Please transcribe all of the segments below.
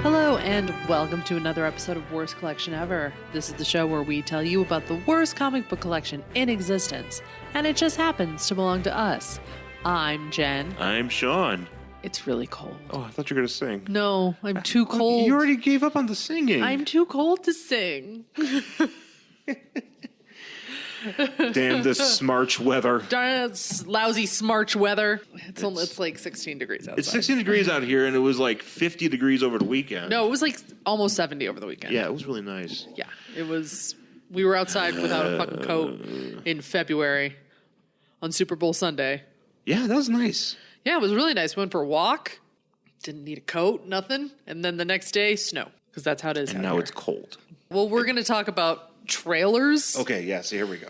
Hello and welcome to another episode of Worst Collection Ever. This is the show where we tell you about the worst comic book collection in existence, and it just happens to belong to us. I'm Jen. I'm Sean. It's really cold. Oh, I thought you were going to sing. No, I'm too cold. You already gave up on the singing. I'm too cold to sing. Damn this smarch weather. Darn lousy smarch weather. It's like 16 degrees outside. It's 16 degrees out here, and it was like 50 degrees over the weekend. No, it was like almost 70 over the weekend. Yeah, it was really nice. Yeah, it was. We were outside without a fucking coat in February on Super Bowl Sunday. Yeah, that was nice. Yeah, it was really nice. We went for a walk. Didn't need a coat, nothing. And then the next day, snow. Because that's how it is. And now it's cold. Well, we're going to talk about trailers. Okay, yeah, so here we go.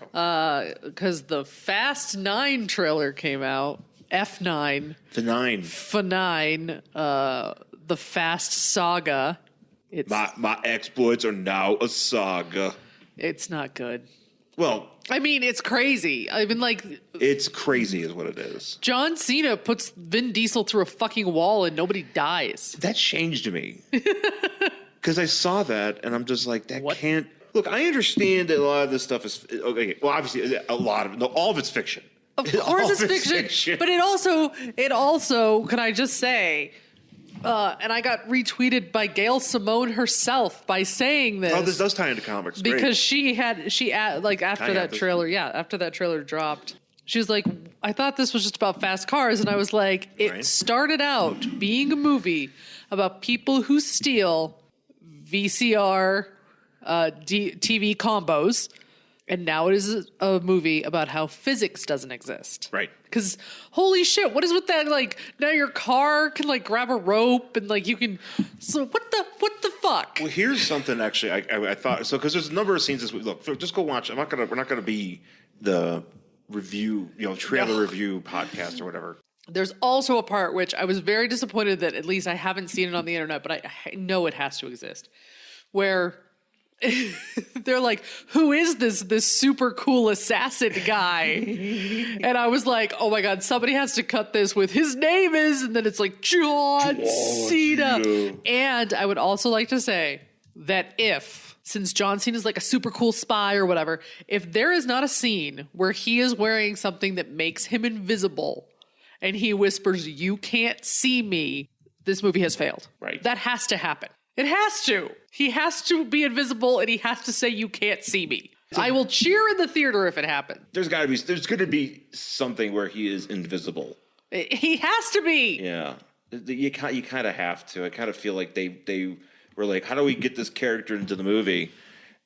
Because the Fast 9 trailer came out. F9. The 9. F9. The Fast Saga. It's, My exploits are now a saga. It's not good. Well, I mean, it's crazy. I mean, like... It's crazy is what it is. John Cena puts Vin Diesel through a fucking wall and nobody dies. That changed me. Because I saw that, and I'm just like, that What? can't... Look, I understand that a lot of this stuff is... Okay, well, obviously, a lot of it... No, all of it's fiction. Of course it's fiction. But it also, can I just say... and I got retweeted by Gail Simone herself by saying this. Oh, this does tie into comics. Great. Because after that trailer dropped, she was like, I thought this was just about fast cars. And I was like, it started out being a movie about people who steal VCR TV combos. And now it is a movie about how physics doesn't exist. Right. Because holy shit, what is with that? Like now your car can like grab a rope and like you can. So what the fuck? Well, here's something actually. I thought so because there's a number of scenes this week. Look, just go watch. We're not gonna be the review, trailer review podcast or whatever. There's also a part which I was very disappointed that at least I haven't seen it on the internet, but I know it has to exist, where. They're like, who is this super cool assassin guy? And I was like, oh my God, somebody has to cut this with his name is, and then it's like John Cena. And I would also like to say that since John Cena is like a super cool spy or whatever, if there is not a scene where he is wearing something that makes him invisible and he whispers, you can't see me, this movie has failed. Right. That has to happen. It has to. He has to be invisible, and he has to say, "You can't see me." I will cheer in the theater if it happens. There's going to be something where he is invisible. He has to be. Yeah, you kind of have to. I kind of feel like they were like, how do we get this character into the movie?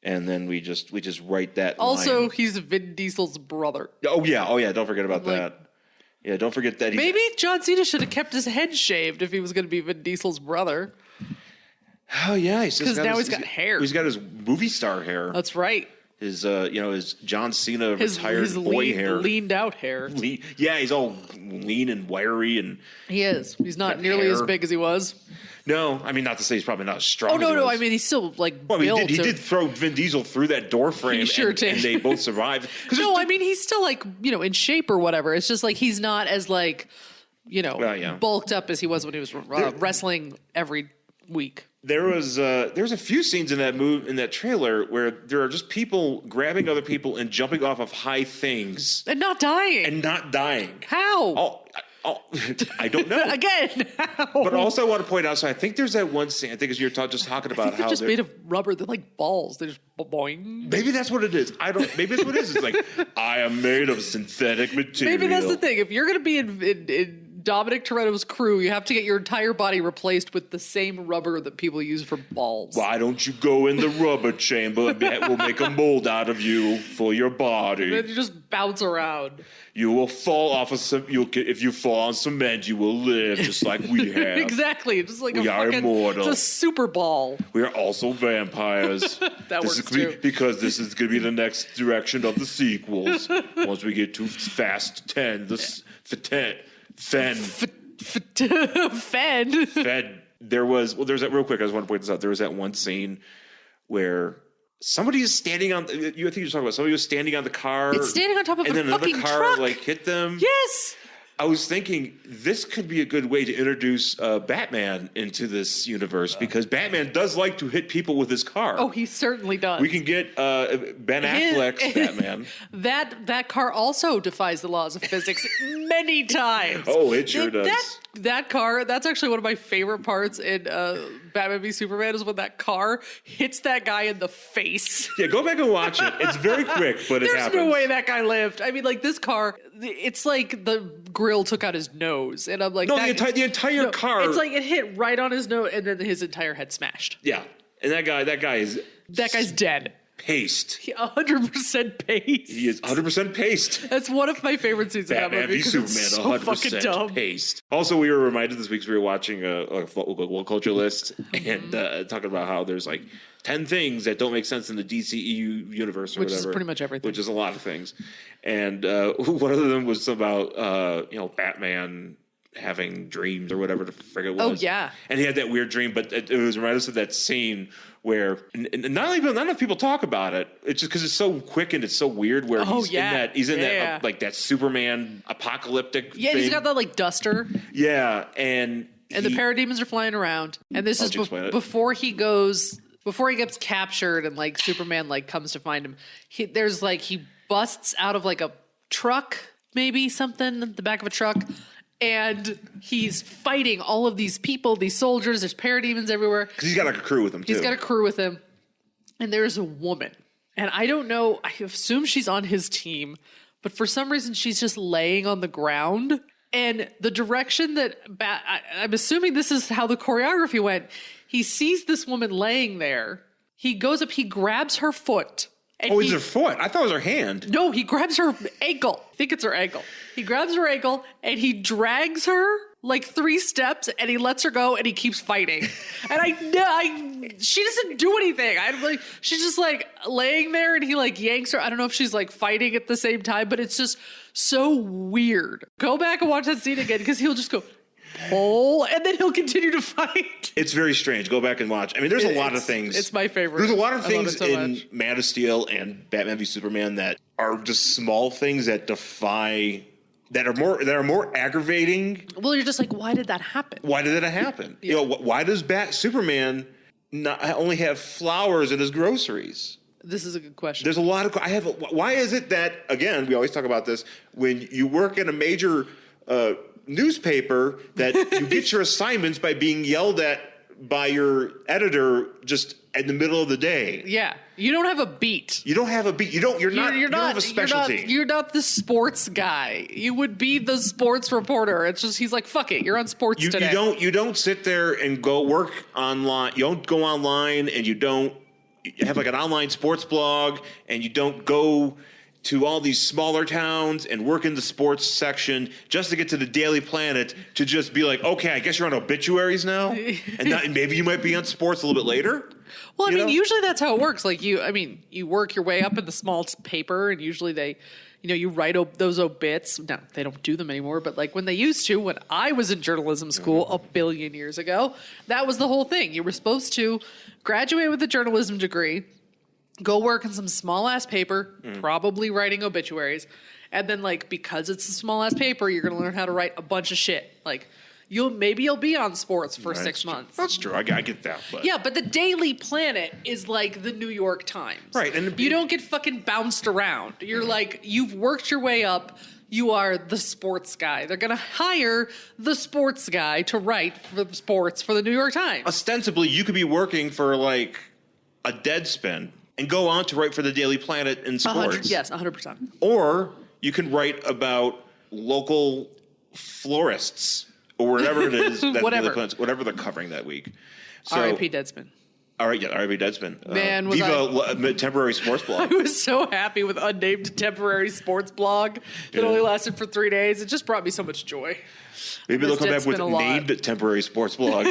And then we just write that. Also, line. he's Vin Diesel's brother. Oh yeah. Don't forget about that. Yeah, don't forget that. Maybe John Cena should have kept his head shaved if he was going to be Vin Diesel's brother. Oh yeah, because now he's got hair. He's got his movie star hair. That's right. His his John Cena retired boy hair, leaned out hair. Yeah, he's all lean and wiry, and he is. He's not nearly as big as he was. No, I mean not to say he's probably not as strong. Oh no, I mean he's still like. Well, he did throw Vin Diesel through that door frame. He sure did, and they both survived. No, I mean he's still like in shape or whatever. It's just like he's not as like bulked up as he was when he was wrestling every week. There's a few scenes in that trailer where there are just people grabbing other people and jumping off of high things and not dying. How? I don't know. Again, how? But also I want to point out. So I think there's that one scene. I think as you're just talking about how they're just made of rubber. They're like balls. They're just boing. Maybe that's what it is. Maybe that's what it is. It's like I am made of synthetic material. Maybe that's the thing. If you're going to be in Dominic Toretto's crew, you have to get your entire body replaced with the same rubber that people use for balls. Why don't you go in the rubber chamber? We'll make a mold out of you for your body. And then you just bounce around. You will fall off of some. If you fall on cement, you will live just like we have. Exactly, just like we are immortal. It's a super ball. We are also vampires. That works too. Because this is going to be the next direction of the sequels. Once we get to Fast 10, Fen. There's that real quick. I just want to point this out. There was that one scene where somebody is standing on. I think you're talking about somebody was standing on the car. It's standing on top of a fucking truck. And then another car like hit them. Yes. I was thinking this could be a good way to introduce Batman into this universe because Batman does like to hit people with his car. Oh, he certainly does. We can get Ben Affleck's Batman. That car also defies the laws of physics many times. Oh, it sure does. That car, that's actually one of my favorite parts in Batman v Superman is when that car hits that guy in the face. Yeah, go back and watch it. It's very quick, but it happens. There's no way that guy lived. I mean, like, this car, it's like the grill took out his nose. And I'm like... No, the entire car... It's like it hit right on his nose and then his entire head smashed. Yeah. And that guy is... That guy's dead. Paced. He 100% paced. He is 100% paced. That's one of my favorite scenes of that movie. Batman v Superman, so 100% fucking dumb. paced. Also, we were reminded this week we were watching a What Culture list and talking about how there's like 10 things that don't make sense in the DCEU universe or Which whatever. is pretty much everything. Which is a lot of things. And one of them was about, Batman having dreams or whatever the frig it was. Oh, yeah. And he had that weird dream, but it was reminded us of that scene where not enough people talk about it. It's just because it's so quick and it's so weird where he's in that like that Superman apocalyptic thing. He's got that like duster. Yeah, and the parademons are flying around. And this is before he gets captured and like Superman like comes to find him. He busts out of like a truck, maybe something, the back of a truck. And he's fighting all of these people, these soldiers. There's parademons everywhere. Because he's got like a crew with him, too. He's got a crew with him. And there's a woman. And I don't know. I assume she's on his team. But for some reason, she's just laying on the ground. And the direction that... I'm assuming this is how the choreography went. He sees this woman laying there. He goes up. He grabs her foot. It's her foot. I thought it was her hand. No, he grabs her ankle. I think it's her ankle. He grabs her ankle and he drags her like 3 steps and he lets her go and he keeps fighting. And she doesn't do anything. She's just like laying there and he like yanks her. I don't know if she's like fighting at the same time, but it's just so weird. Go back and watch that scene again because he'll just go, pull, and then he'll continue to fight. It's very strange. Go back and watch. I mean, there's a lot of things. It's my favorite. There's a lot of things in Man of Steel and Batman v Superman that are just small things that are more aggravating. Well, you're just like, why did that happen? Why did that happen? Yeah. Why does Superman not only have flowers in his groceries? This is a good question. There's a lot of. Why is it that again? We always talk about this when you work in a major newspaper that you get your assignments by being yelled at by your editor just in the middle of the day. Yeah. You don't have a beat. You don't have a beat. You don't have a specialty. You're not the sports guy. You would be the sports reporter. It's just he's like, fuck it, you're on sports today. You don't sit there and go work online. You don't go online and you don't have like an online sports blog and you don't go to all these smaller towns and work in the sports section just to get to the Daily Planet to just be like, okay, I guess you're on obituaries now, and maybe you might be on sports a little bit later. Well, I mean, usually that's how it works. Like you work your way up in the small paper, and usually you write those obits. Now they don't do them anymore, but like when they used to, when I was in journalism school a billion years ago, that was the whole thing. You were supposed to graduate with a journalism degree. Go work in some small-ass paper, probably writing obituaries. And then, like, because it's a small-ass paper, you're going to learn how to write a bunch of shit. Like, you'll be on sports for 6 months. That's true. I get that. But. Yeah, but the Daily Planet is like the New York Times. Right. And you don't get fucking bounced around. You're like, you've worked your way up. You are the sports guy. They're going to hire the sports guy to write for the sports for the New York Times. Ostensibly, you could be working for, like, a Deadspin. And go on to write for the Daily Planet in sports. 100%. Or you can write about local florists or whatever it is. Whatever they're covering that week. So, R.I.P. Deadspin. All right, yeah, R.I.P. Deadspin. Man, Viva temporary sports blog. I was so happy with unnamed temporary sports blog that only lasted for 3 days. It just brought me so much joy. Maybe they'll come back with named temporary sports blog.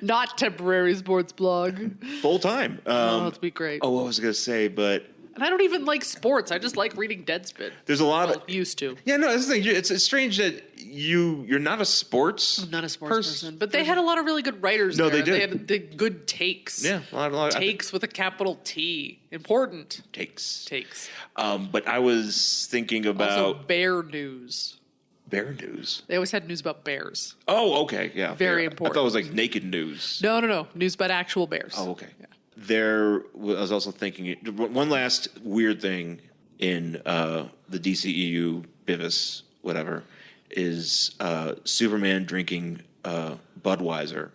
Not temporary sports blog. Full time. That'd be great. Oh, what was I going to say? But and I don't even like sports. I just like reading Deadspin. There's a lot of used to. Yeah, no, that's the thing. It's strange that you're not a sports. I'm not a sports person, but they had a lot of really good writers. No, there. They did. They had the good takes. Yeah, a lot takes with a capital T. Important takes. Takes. But I was thinking about also Bear News. Bear news. They always had news about bears. Oh, okay, yeah. Very yeah. important. I thought it was like naked news. No. News about actual bears. Oh, okay. Yeah. I was also thinking, one last weird thing in the DCEU, Beavis, whatever, is Superman drinking Budweiser.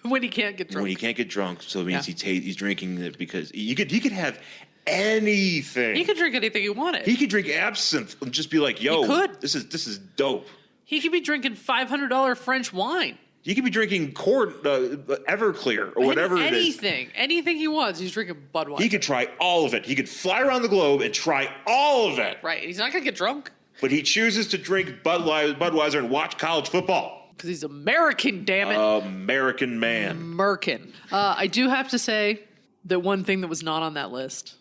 When he can't get drunk. When he can't get drunk, so it means he's drinking it because he could have anything. He could drink anything he wanted. He could drink absinthe and just be like, "Yo, He could. this is dope." He could be drinking $500 French wine. He could be drinking Everclear or whatever it is. Anything he wants. He's drinking Budweiser. He could try all of it. He could fly around the globe and try all of it. Right. He's not going to get drunk. But he chooses to drink Budweiser and watch college football. Because he's American, damn it. American man. American. I do have to say that one thing that was not on that list,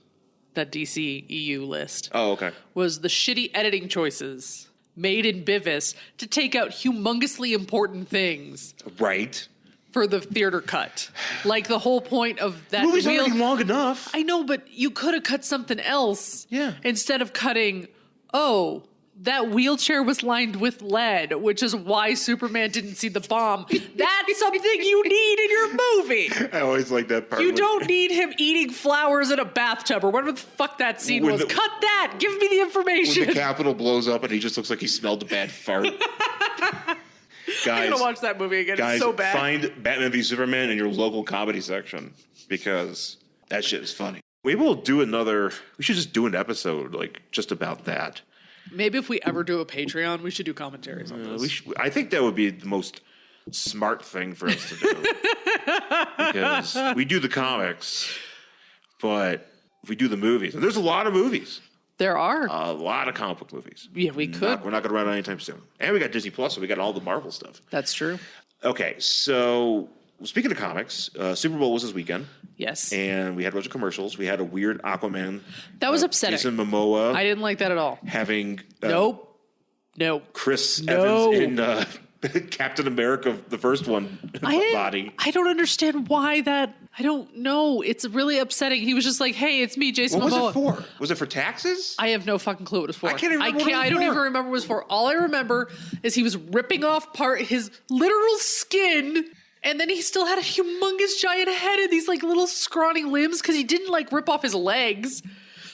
that DC EU list, Oh, okay. was the shitty editing choices made in Beavis to take out humongously important things Right. for the theater cut. Like the whole point of that Movie's already long enough. I know, but you could have cut something else. Yeah. Instead of cutting, that wheelchair was lined with lead, which is why Superman didn't see the bomb. That's something you need in your movie. I always like that part. You don't need him eating flowers in a bathtub or whatever the fuck that scene was. Cut that. Give me the information. When the Capitol blows up and he just looks like he smelled a bad fart. Guys, I'm gonna watch that movie again. Guys, It's so bad. find Batman v Superman in your local comedy section because that shit is funny. Maybe we should just do an episode like just about that. Maybe if we ever do a Patreon, we should do commentaries on this. I think that would be the most smart thing for us to do. Because we do the comics, but if we do the movies, and there's a lot of movies. There are. A lot of comic book movies. Yeah, we could. We're not going to run out anytime soon. And we got Disney Plus, so we got all the Marvel stuff. That's true. Okay, so speaking of comics, Super Bowl was this weekend. Yes. And we had a bunch of commercials. We had a weird Aquaman. That was upsetting. Jason Momoa. I didn't like that at all. Having Nope. Chris No. Evans in Captain America, the first one, body. I don't understand why that. I don't know. It's really upsetting. He was just like, "Hey, it's me, Jason What Momoa." was it for? Was it for taxes? I have no fucking clue what it was for. I can't even remember what it was I don't for. even remember what it was for. All I remember is he was ripping off his literal skin, and then he still had a humongous giant head and these like little scrawny limbs because he didn't like rip off his legs.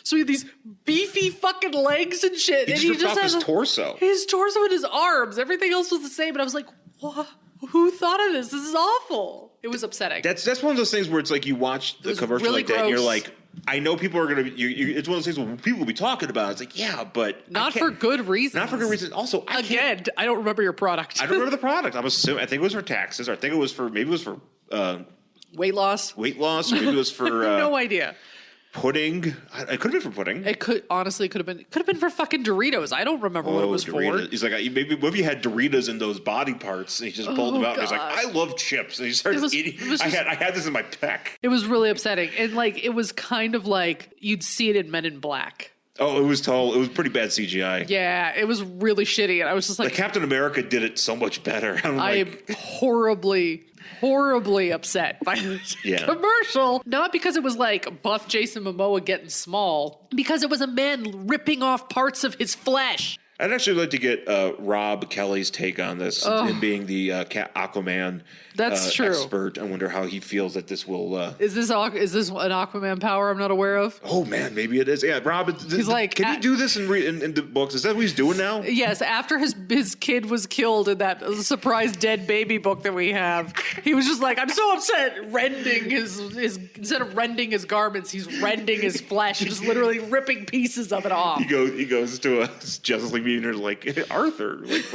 So he had these beefy fucking legs and shit. He just ripped off his torso. His torso and his arms. Everything else was the same. And I was like, what? Who thought of this? This is awful. It was upsetting. That's one of those things where it's like you watch the commercial really like that and you're gross. like, I know people are going to be, it's one of those things where people will be talking about it. It's like, yeah, but. Not for good reasons. Not for good reasons. Also, I don't remember your product. I don't remember the product. I'm assuming, I think it was for taxes, or I think it was for, Weight loss? weight loss, or maybe it was for No idea. pudding. It could have been for pudding. It could have been for fucking Doritos. I don't remember what it was Doritos. for. He's like, maybe what if you had Doritos in those body parts? And he just pulled them out. And he's like, God. I love chips. And he starts eating. I had this in my pack. It was really upsetting. And like it was kind of like you'd see it in Men in Black. Oh, it was tall. It was pretty bad CGI. Yeah, it was really shitty. And I was just like, Captain America did it so much better. I'm horribly upset by this commercial. Not because it was like buff Jason Momoa getting small, because it was a man ripping off parts of his flesh. I'd actually like to get Rob Kelly's take on this, him being the Aquaman true. expert. I wonder how he feels that this will... Is this an Aquaman power I'm not aware of? Oh, man, maybe it is. Yeah, Rob, He's like, can he do this in the books? Is that what he's doing now? Yes, after his kid was killed in that surprise dead baby book that we have, he was just like, I'm so upset, rending his instead of rending his garments, he's rending his flesh, just literally ripping pieces of it off. He goes to a Justice League meeting and like, Arthur, like,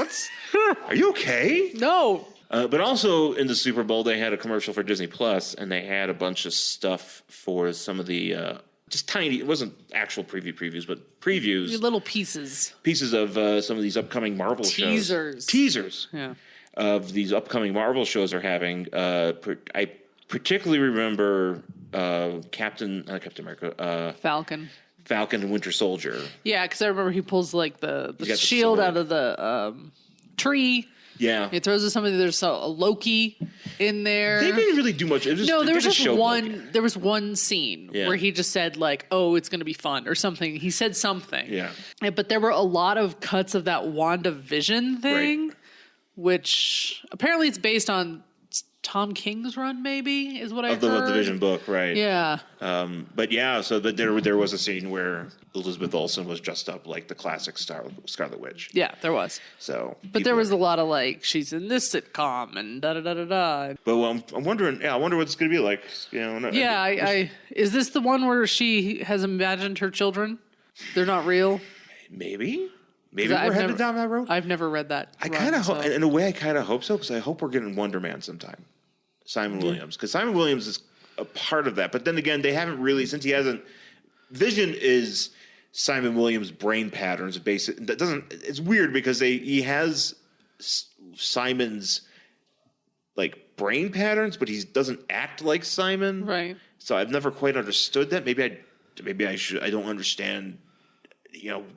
are you okay? No. But also in the Super Bowl, they had a commercial for Disney Plus, and they had a bunch of stuff for some of the just tiny. It wasn't actual previews, but previews, Little pieces of some of these upcoming Marvel shows. Teasers. Yeah. Of these upcoming Marvel shows are having. I particularly remember Captain America, Falcon and Winter Soldier. Yeah, because I remember he pulls like the got the shield sword. out of the tree. Yeah. He throws us somebody. There's a Loki in there. They didn't really do much. It was No, there was just just one. There was one scene Yeah. where he just said like, "Oh, it's going to be fun" or something. He said something. Yeah. But there were a lot of cuts of that WandaVision thing, Right. which apparently it's based on Tom King's run. Maybe is what I've heard. Of the Vision book, right? Yeah. But yeah, so there was a scene where Elizabeth Olsen was dressed up like the classic Scarlet Witch. Yeah, there was. So, But there was a lot of like, she's in this sitcom and da da da da da. But well, I'm wondering. Yeah, I wonder what it's going to be like. You know. Yeah, I is this the one where she has imagined her children? They're not real. Maybe we're headed down that road. I've never read that. I kind of hope, in a way, I kind of hope so, because I hope we're getting Wonder Man sometime. Simon Williams, because Simon Williams is a part of that. But then again, they haven't really, since he hasn't. Vision is Simon Williams' brain patterns. That doesn't. It's weird because he has Simon's like brain patterns, but he doesn't act like Simon. Right. So I've never quite understood that. Maybe I should. I don't understand.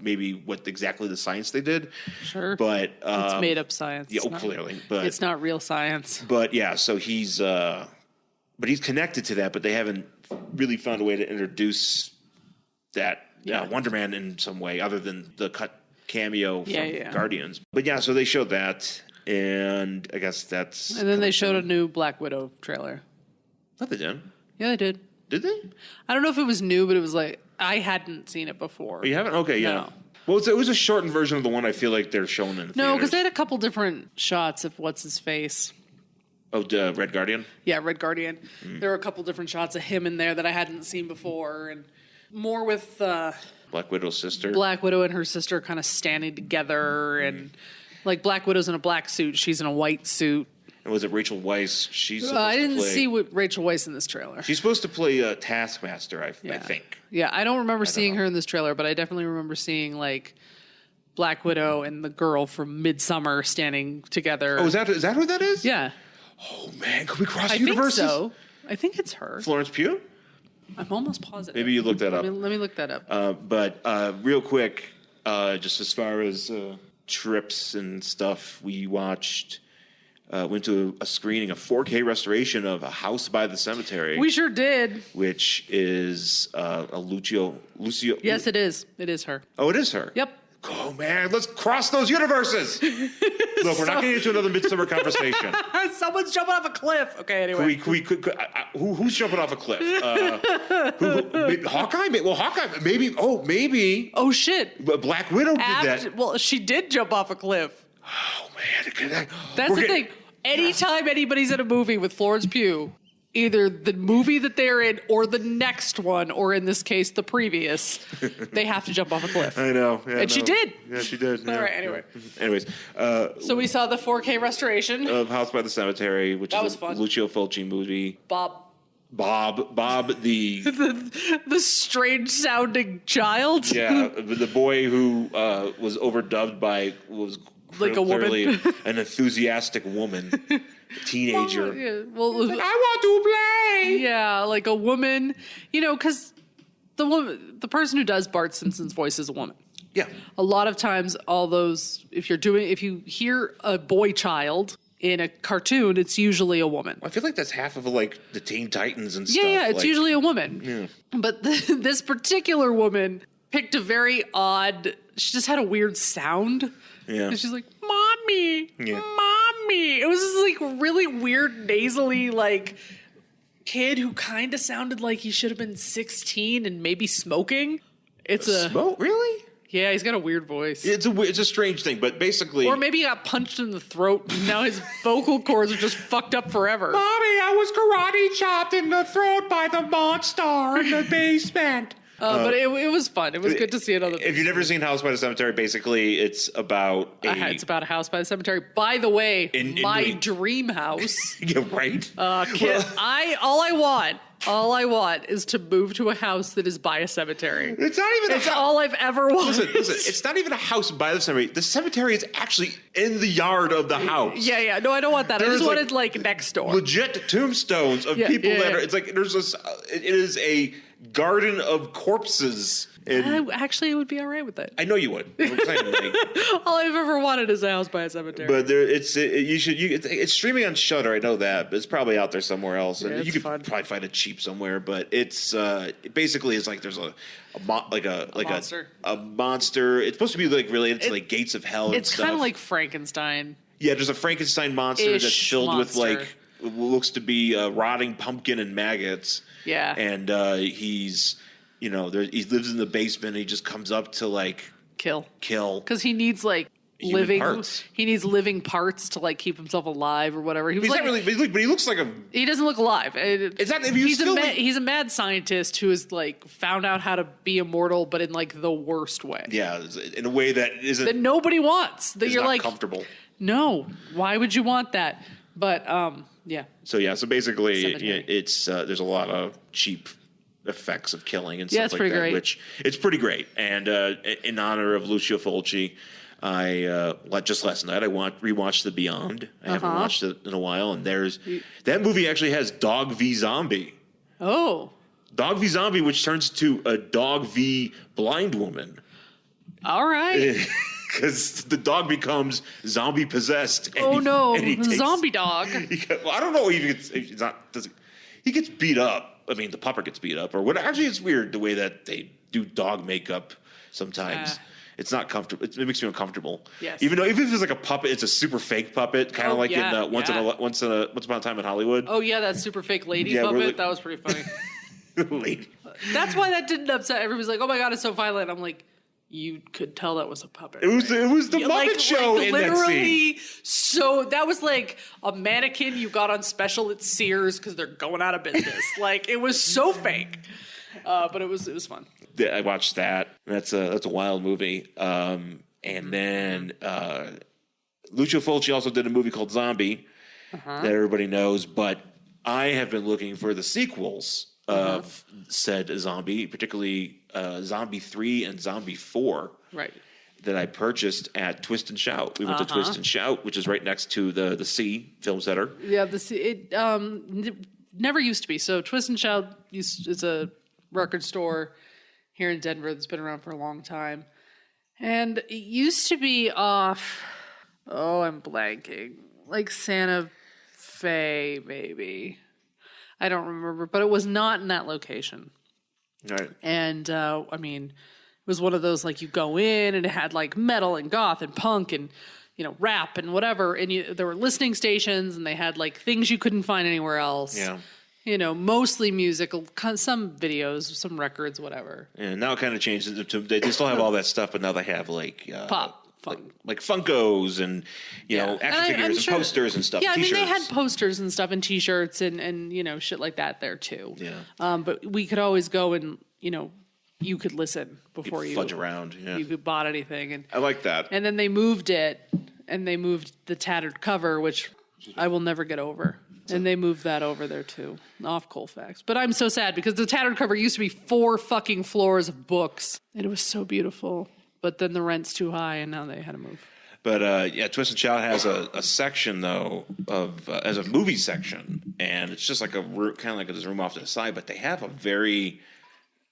Maybe what exactly the science they did. Sure. But it's made up science. Yeah, clearly. But it's not real science. But yeah, so he's connected to that, but they haven't really found a way to introduce that Wonder Man in some way other than the cut cameo from Guardians. But yeah, so they showed that, and I guess that's. And then they showed a new Black Widow trailer. I thought they did. Yeah, they did. Did they? I don't know if it was new, but it was like I hadn't seen it before. Oh, you haven't? Okay, yeah. No. Well, it was a shortened version of the one I feel like they're showing in. No, because they had a couple different shots of what's his face. Oh, the Red Guardian? Yeah, Red Guardian. There were a couple different shots of him in there that I hadn't seen before, and more with Black Widow's sister. Black Widow and her sister kind of standing together, and like Black Widow's in a black suit, she's in a white suit. And was it Rachel Weisz? I didn't see Rachel Weisz in this trailer. She's supposed to play Taskmaster, I think. Yeah, I don't remember seeing her in this trailer, but I definitely remember seeing like Black Widow and the girl from Midsommar standing together. Oh, is that who that is? Yeah. Oh man, could we cross I universes? think so. I think it's her. Florence Pugh? I'm almost positive. Maybe you looked that up. Let me look that up. But real quick, just as far as trips and stuff, we watched. Went to a screening, a 4K restoration of A House by the Cemetery. We sure did. Which is a Lucio. Yes, it is. It is her. Oh, it is her? Yep. Oh, man, let's cross those universes. Look, we're not getting into another Midsummer conversation. Someone's jumping off a cliff. Okay, anyway. Who's jumping off a cliff? Hawkeye? Well, Hawkeye, maybe. Oh, shit. But Black Widow did that. Well, she did jump off a cliff. Oh, man. That's the thing. Anytime anybody's in a movie with Florence Pugh, either the movie that they're in or the next one, or in this case, the previous, they have to jump off a cliff. I know. Yeah, and she did. Yeah, she did. All right, anyway. Anyways. So we saw the 4K restoration of House by the Cemetery, which is a fun. Lucio Fulci movie. Bob, the... the strange-sounding child. Yeah, the boy who was overdubbed by... was like a clearly woman. An enthusiastic woman. Teenager. Well, I want to play. Yeah, like a woman, because the person who does Bart Simpson's voice is a woman. Yeah. A lot of times, if you hear a boy child in a cartoon, it's usually a woman. I feel like that's half of like the Teen Titans and stuff. Yeah, it's usually a woman. Yeah. But this particular woman picked a very odd. She just had a weird sound. Yeah. And she's like, "Mommy, yeah. Mommy." It was this like really weird, nasally like kid who kind of sounded like he should have been 16 and maybe smoking. It's smoke, really? Yeah, he's got a weird voice. It's a strange thing, but basically, or maybe he got punched in the throat and now his vocal cords are just fucked up forever. Mommy, I was karate chopped in the throat by the monster in the basement. But it was fun. It was good to see another. If you've never seen House by the Cemetery, basically it's about a house by the cemetery. By the way, my dream house. Yeah, right. All I want is to move to a house that is by a cemetery. It's not even. It's all I've ever wanted. Listen. It's not even a house by the cemetery. The cemetery is actually in the yard of the house. Yeah. No, I don't want that. I just wanted like next door. Legit tombstones of people that are. It's like there's this. It is a garden of corpses. And Actually, it would be all right with that. I know you would. All I've ever wanted is a house by a cemetery. But it's streaming on Shudder. I know that, but it's probably out there somewhere else. Yeah, And you could probably find it cheap somewhere. But it's basically it's like there's a monster. A monster. It's supposed to be like related to like gates of hell. It's kind of like Frankenstein. Yeah, there's a Frankenstein monster that's filled with like what looks to be rotting pumpkin and maggots. Yeah, and he's. He lives in the basement. And he just comes up to like kill because he needs like living parts. He needs living parts to like keep himself alive or whatever. He's not really, but he looks like a. He doesn't look alive. It's not. He's a mad scientist who has like found out how to be immortal, but in like the worst way. Yeah, in a way that isn't that nobody wants. That you're not like comfortable. No, why would you want that? But yeah. So basically, it's there's a lot of cheap effects of killing and stuff like that, great. which it's pretty great. And in honor of Lucio Fulci, I just last night I rewatched The Beyond. I haven't watched it in a while, and that movie actually has Dog v Zombie. Oh, Dog v Zombie, which turns to a Dog v Blind Woman. All right. Because the dog becomes zombie possessed. Zombie dog. I don't know. He gets beat up. I mean, the pupper gets beat up, or what? Actually, it's weird the way that they do dog makeup. Sometimes it's not comfortable. It makes me uncomfortable. Yes. Even if it's like a puppet, it's a super fake puppet, kind of like in Once Upon a Time in Hollywood. Oh yeah, that super fake lady puppet. That was pretty funny. Lady. That's why that didn't upset. Everybody's like, "Oh my god, it's so violent." I'm like, you could tell that was a puppet. It was the Muppet Show in that scene. So that was like a mannequin you got on special at Sears because they're going out of business. Like it was so fake, but it was fun. I watched that. That's a wild movie. And then Lucio Fulci also did a movie called Zombie that everybody knows. But I have been looking for the sequels of said Zombie, particularly Zombie 3 and Zombie 4. Right. That I purchased at Twist and Shout. We went to Twist and Shout, which is right next to the C Film Center. Yeah, the C. It never used to be. So Twist and Shout is a record store here in Denver that's been around for a long time. And it used to be off, I'm blanking, like Santa Fe, maybe. I don't remember, but it was not in that location. Right. And, I mean, it was one of those, like, you go in and it had, like, metal and goth and punk and, rap and whatever. And there were listening stations and they had, like, things you couldn't find anywhere else. Yeah. Mostly musical, some videos, some records, whatever. And now it kind of changed. They still have all that stuff, but now they have, like... pop. Like Funkos and action figures and posters and stuff. Yeah, T-shirts. I mean they had posters and stuff and T-shirts and shit like that there too. Yeah. But we could always go and you could listen before you fudge around. Yeah. You could bought anything and I like that. And then they moved it and they moved the tattered cover, which I will never get over. And they moved that over there too, off Colfax. But I'm so sad because the tattered cover used to be 4 fucking floors of books, and it was so beautiful. But then the rent's too high, and now they had to move. But Twist and Shout has a section though of as a movie section, and it's just like kind of like this room off to the side. But they have a very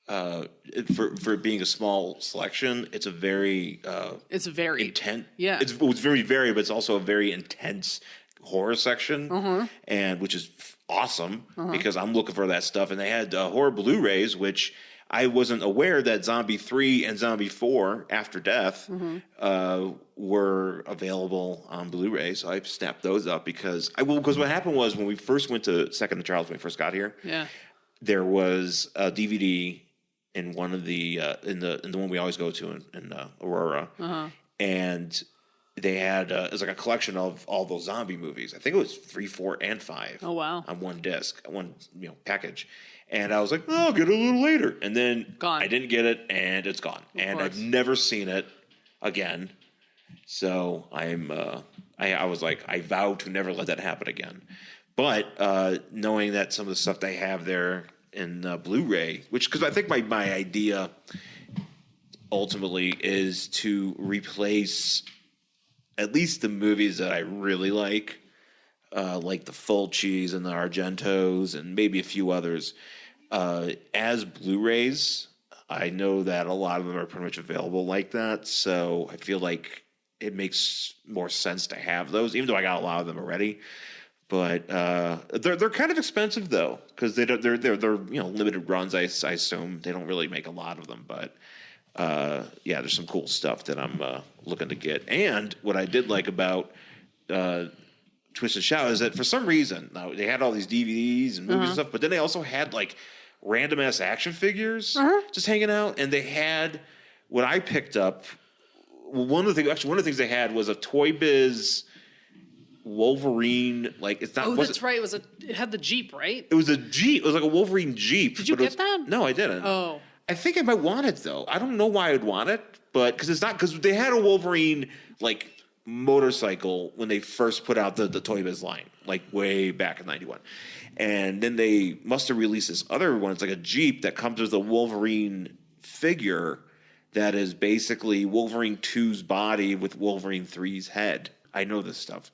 for being a small selection, it's very intense. Yeah, it's very varied, but it's also a very intense horror section, and which is awesome because I'm looking for that stuff. And they had horror Blu-rays, which I wasn't aware that Zombie 3 and Zombie 4 After Death were available on Blu-ray. So I snapped those up because what happened was when we first went to Second and Charles when we first got here, there was a DVD in one of the in the one we always go to in Aurora, and they had it was like a collection of all those zombie movies. I think it was 3, 4, and 5. Oh wow! On one disc, one package. And I was like, I'll get it a little later. And then I didn't get it, and it's gone. And I've never seen it again. So I was like, I vow to never let that happen again. But knowing that some of the stuff they have there in Blu-ray, because I think my idea ultimately is to replace at least the movies that I really like the Fulcis and the Argentos and maybe a few others. as Blu-rays, I know that a lot of them are pretty much available like that. So I feel like it makes more sense to have those, even though I got a lot of them already. But they're kind of expensive though, because they're limited runs. I assume they don't really make a lot of them, but there's some cool stuff that I'm looking to get. And what I did like about Twist and Shout is that for some reason, now they had all these DVDs and movies and stuff, but then they also had like random ass action figures just hanging out, and they had what I picked up. One of the things they had was a Toy Biz Wolverine. Like it's not. Oh, that's right. It had the Jeep, right? It was a Jeep. It was like a Wolverine Jeep. Did you get that? No, I didn't. Oh, I think I might want it though. I don't know why I'd want it, but because they had a Wolverine like motorcycle when they first put out the Toy Biz line, like way back in '91. And then they must have released this other one. It's like a Jeep that comes with a Wolverine figure that is basically Wolverine 2's body with Wolverine 3's head. I know this stuff.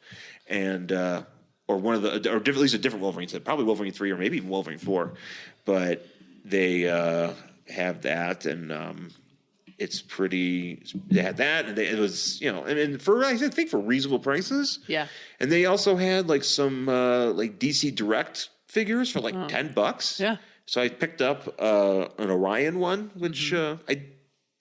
And, or at least a different Wolverine head, probably Wolverine 3 or maybe even Wolverine 4. But they have that, and it's pretty. They had that, and it was, and I think for reasonable prices. Yeah. And they also had like some like DC Direct figures for like $10. Yeah. So I picked up an Orion one, which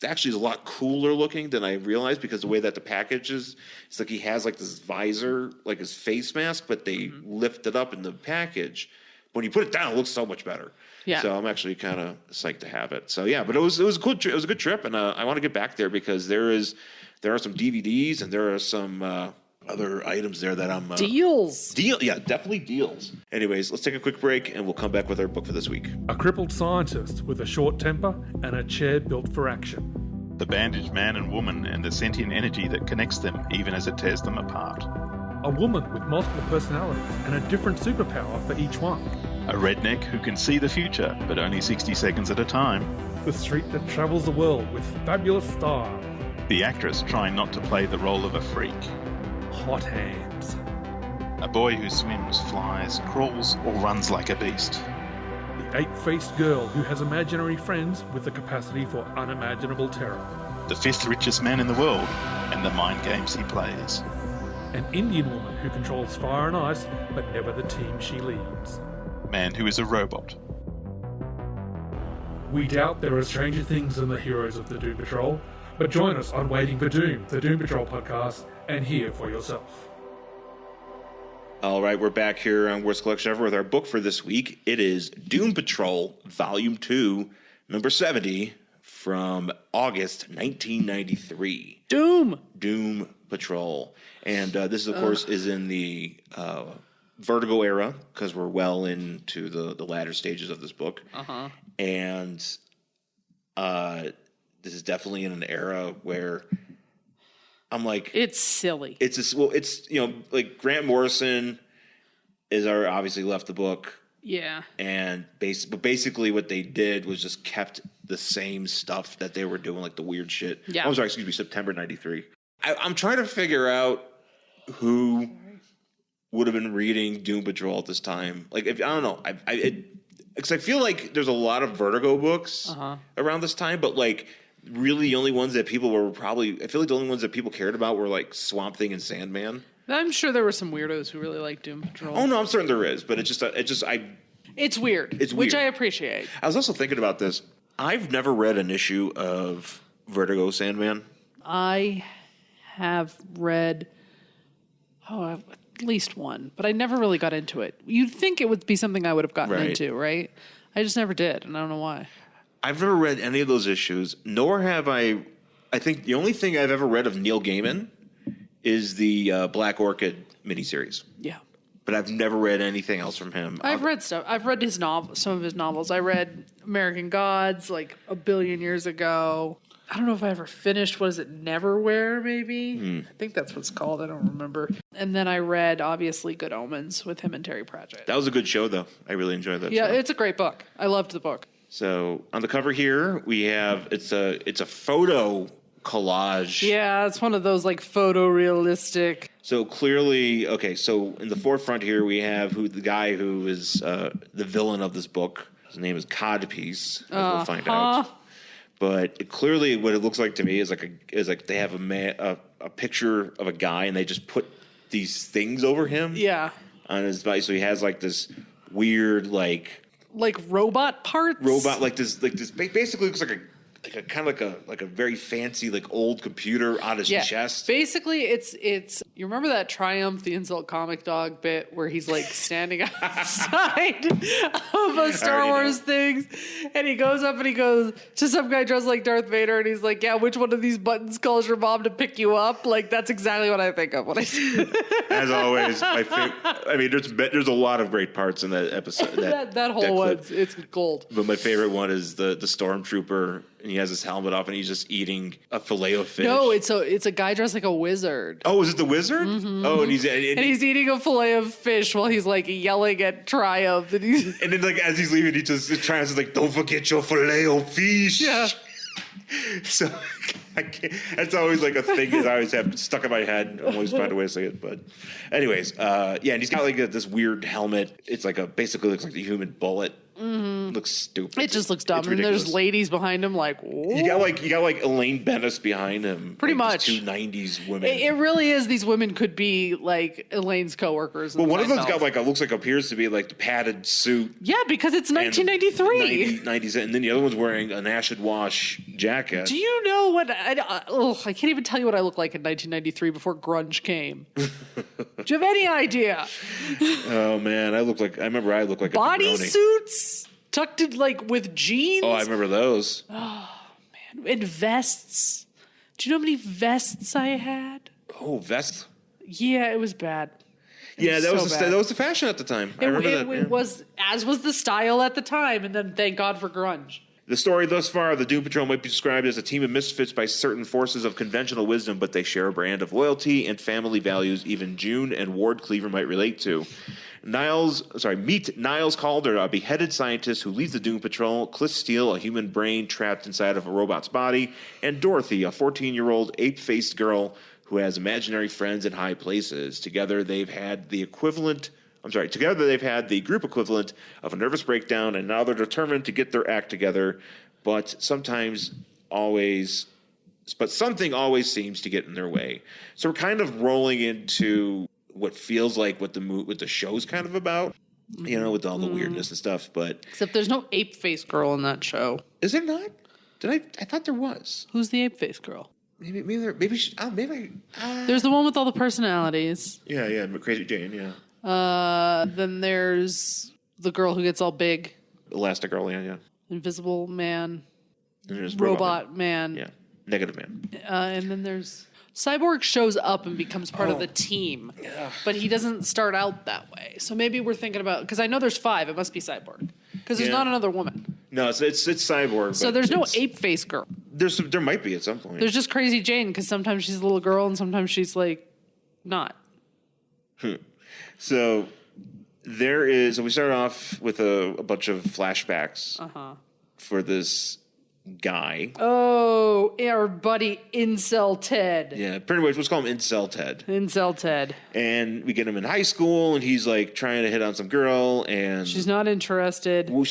actually is a lot cooler looking than I realized, because the way that the package is, it's like he has like this visor, like his face mask, but they lift it up in the package. When you put it down, it looks so much better. Yeah. So I'm actually kind of psyched to have it. So yeah, but it was a cool it was a good trip, and I want to get back there because there are some DVDs and there are some other items there that I'm deals. Yeah, definitely deals. Anyways, let's take a quick break and we'll come back with our book for this week. A crippled scientist with a short temper and a chair built for action. The bandaged man and woman and the sentient energy that connects them even as it tears them apart. A woman with multiple personalities and a different superpower for each one. A redneck who can see the future, but only 60 seconds at a time. The street that travels the world with fabulous style. The actress trying not to play the role of a freak. Hot hands. A boy who swims, flies, crawls, or runs like a beast. The ape-faced girl who has imaginary friends with the capacity for unimaginable terror. The 5th richest man in the world, and the mind games he plays. An Indian woman who controls fire and ice, but never the team she leads. Man who is a robot. We doubt there are stranger things than the heroes of the Doom Patrol, but join us on Waiting for Doom, the Doom Patrol podcast, and hear for yourself. All right, we're back here on Worst Collection Ever with our book for this week. It is Doom Patrol, Volume 2, number 70, from August 1993. Doom Patrol. And this, of course, is in the Vertigo era, because we're well into the latter stages of this book. And this is definitely in an era where I'm like, it's silly. It's like Grant Morrison obviously left the book. Yeah. And basically what they did was just kept the same stuff that they were doing, like the weird shit. Yeah. I'm sorry, excuse me, September 93. I'm trying to figure out who would have been reading Doom Patrol at this time. Like, I don't know. Because I feel like there's a lot of Vertigo books around this time, but like really the only ones that people were I feel like the only ones that people cared about were like Swamp Thing and Sandman. I'm sure there were some weirdos who really liked Doom Patrol. Oh no, I'm certain there is, but it's weird. It's which weird. I appreciate. I was also thinking about this. I've never read an issue of Vertigo Sandman. I have read at least one, but I never really got into it. You'd think it would be something I would have gotten into, right? I just never did, and I don't know why. I've never read any of those issues, nor have I think the only thing I've ever read of Neil Gaiman is the Black Orchid miniseries. Yeah. But I've never read anything else from him. I've read stuff. I've read some of his novels. I read American Gods like a billion years ago. I don't know if I ever finished, what is it, Neverwhere, maybe? I think that's what it's called. I don't remember. And then I read, obviously, Good Omens with him and Terry Pratchett. That was a good show, though. I really enjoyed that show. Yeah, it's a great book. I loved the book. So on the cover here, we have, it's a photo collage. Yeah, it's one of those like photorealistic. So clearly, so in the forefront here, we have the guy who is the villain of this book. His name is Codpiece. We'll find out. But clearly, what it looks like to me is like they have a picture of a guy, and they just put these things over him. Yeah. On his body, so he has like this weird like robot parts. Like this basically looks like a kind of like a very fancy like old computer on his chest. Basically, it's you remember that Triumph the Insult Comic Dog bit where he's like standing outside of a Star Wars thing, and he goes up and he goes to some guy dressed like Darth Vader, and he's like, "Yeah, which one of these buttons calls your mom to pick you up?" Like that's exactly what I think of when I see it. As always, I mean, there's a lot of great parts in that episode. That whole one, it's gold. But my favorite one is the stormtrooper. And he has his helmet off, and he's just eating a fillet of fish. No, it's a guy dressed like a wizard. Oh, is it the wizard? Mm-hmm. Oh, and he's eating a fillet of fish while he's like yelling at Triumph, and then like as he's leaving, he just Triumph's like, "Don't forget your fillet of fish." Yeah. So I can't, that's always like a thing that I always have stuck in my head. I always find a way to say it. But anyways, and he's got like this weird helmet. It's like basically looks like the human bullet. Mm-hmm. Looks stupid. It just looks dumb. And there's ladies behind him like, whoa. You got like Elaine Bennis behind him. Pretty like much. Two 90s women. It really is. These women could be like Elaine's coworkers. Well, one of them's got like appears to be like the padded suit. Yeah, because it's 1993. 90s, and then the other one's wearing an acid wash jacket. Do you know what? I can't even tell you what I looked like in 1993 before grunge came. Do you have any idea? Oh man, I looked like a bodysuits tucked in like with jeans. Oh, I remember those. Oh man, and vests. Do you know how many vests I had? Oh, vests. Yeah, it was bad. That was the fashion at the time. I remember that. It was, as was the style at the time, and then thank God for grunge. The story thus far of the Doom Patrol might be described as a team of misfits by certain forces of conventional wisdom, but they share a brand of loyalty and family values even June and Ward Cleaver might relate to. Meet Niles Calder, a beheaded scientist who leads the Doom Patrol, Cliff Steele, a human brain trapped inside of a robot's body, and Dorothy, a 14-year-old ape-faced girl who has imaginary friends in high places. Together they've had the group equivalent of a nervous breakdown, and now they're determined to get their act together, but something always seems to get in their way. So we're kind of rolling into what feels like what the show's kind of about, with all the weirdness and stuff. But except there's no ape face girl in that show. Is there not? I thought there was. Who's the ape face girl? Maybe. There's the one with all the personalities. Yeah, Crazy Jane. Yeah. Then there's the girl who gets all big. Elasti-Girl. Yeah. Invisible Man. And there's Robot Man. Yeah. Negative Man. And then there's Cyborg shows up and becomes part of the team, but he doesn't start out that way. So maybe we're thinking about, because I know there's 5. It must be Cyborg because there's not another woman. No, it's Cyborg. So there's no ape face girl. There might be at some point. There's just Crazy Jane because sometimes she's a little girl and sometimes she's like not. So we start off with a bunch of flashbacks for this guy. Oh, our buddy Incel Ted. Yeah, pretty much. Let's call him Incel Ted. Incel Ted. And we get him in high school, and he's like trying to hit on some girl, and she's not interested. Well,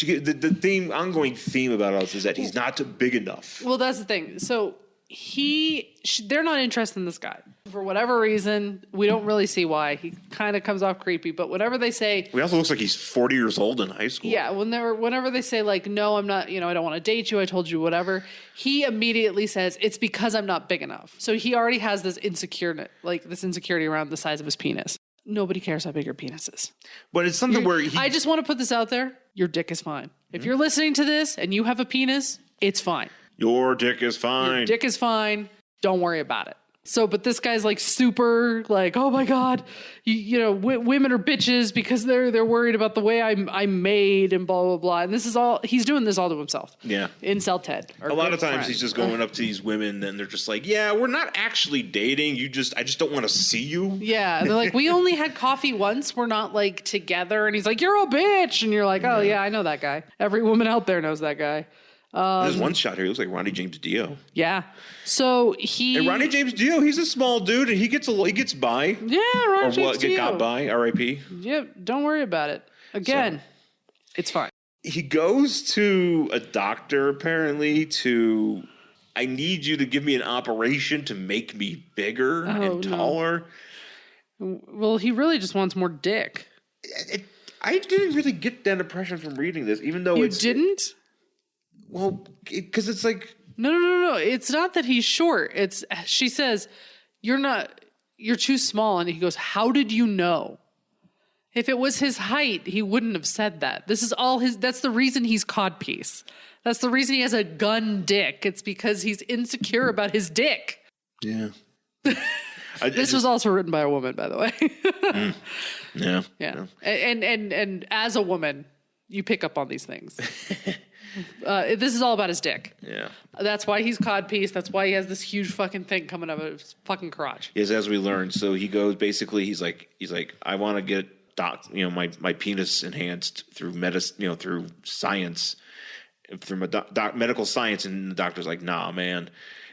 ongoing theme about us is that he's not big enough. Well, that's the thing. So they're not interested in this guy for whatever reason. We don't really see why. He kind of comes off creepy, but whatever they say, he also looks like he's 40 years old in high school. Yeah, whenever they say like, no, I'm not, I don't want to date you, I told you whatever, he immediately says it's because I'm not big enough. So he already has this insecurity around the size of his penis. Nobody cares how big your penis is. But it's something I just want to put this out there. Your dick is fine. If you're listening to this and you have a penis, it's fine. Your dick is fine. Your dick is fine. Don't worry about it. So, but this guy's like super like, oh my God, women are bitches because they're worried about the way I'm made and blah, blah, blah. And this is all, he's doing this all to himself. Yeah. Incel Ted. A lot of times he's just going up to these women and they're just like, yeah, we're not actually dating. I just don't want to see you. Yeah. And they're like, we only had coffee once. We're not like together. And he's like, you're a bitch. And you're like, oh yeah, I know that guy. Every woman out there knows that guy. There's one shot here. He looks like Ronnie James Dio. Yeah. So And Ronnie James Dio, he's a small dude, and he gets by. Yeah, Ronnie James Dio. Got by. R.I.P. Yep. Don't worry about it. Again, it's fine. he goes to a doctor apparently I need you to give me an operation to make me bigger and taller. No. Well, he really just wants more dick. I didn't really get that impression from reading this, even though You didn't? Well, because it's like... No. It's not that he's short. She says, you're too small. And he goes, how did you know? If it was his height, he wouldn't have said that. That's the reason he's codpiece. That's the reason he has a gun dick. It's because he's insecure about his dick. Yeah. This was also written by a woman, by the way. Yeah. And as a woman, you pick up on these things. This is all about his dick. Yeah. That's why he's codpiece. That's why he has this huge fucking thing coming out of his fucking crotch. Yes, as we learned. So he goes, basically, he's like, I want to get my penis enhanced through medicine, through science, through medical science. And the doctor's like, nah, man.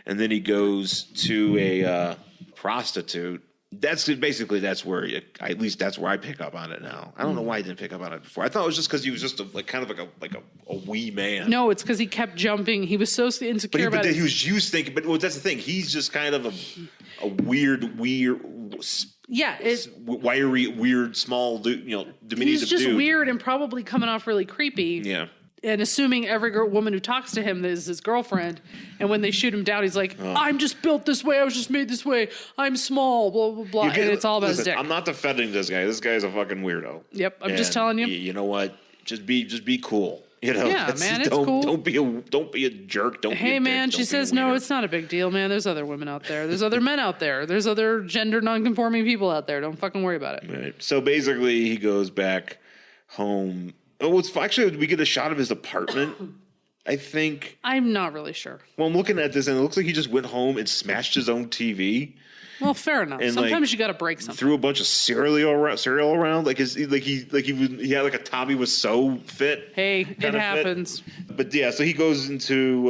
And then he goes to a prostitute. That's where at least that's where I pick up on it now. I don't know why I didn't pick up on it before. I thought it was just because he was just a wee man. No, it's because he kept jumping. He was so insecure about it. He was used thinking. But that's the thing. He's just kind of a weird. Yeah, wiry, weird, small, diminutive dude. He's just weird and probably coming off really creepy. Yeah. And assuming every woman who talks to him is his girlfriend. And when they shoot him down, he's like, I'm just built this way. I was just made this way. I'm small, blah, blah, blah. And it's all about his dick. I'm not defending this guy. This guy's a fucking weirdo. Yep. I'm just telling you. You know what? Just be cool. Yeah, man, it's cool. Don't be a jerk. Hey, man, she says, no, it's not a big deal, man. There's other women out there. There's other men out there. There's other gender nonconforming people out there. Don't fucking worry about it. Right. So basically, he goes back home. Oh, actually, we get a shot of his apartment, I think. I'm not really sure. Well, I'm looking at this, and it looks like he just went home and smashed his own TV. Well, fair enough. And sometimes you got to break something. Threw a bunch of cereal around, like he had like a Tommy was so fit. Hey, it happens. Fit. But yeah, so he goes into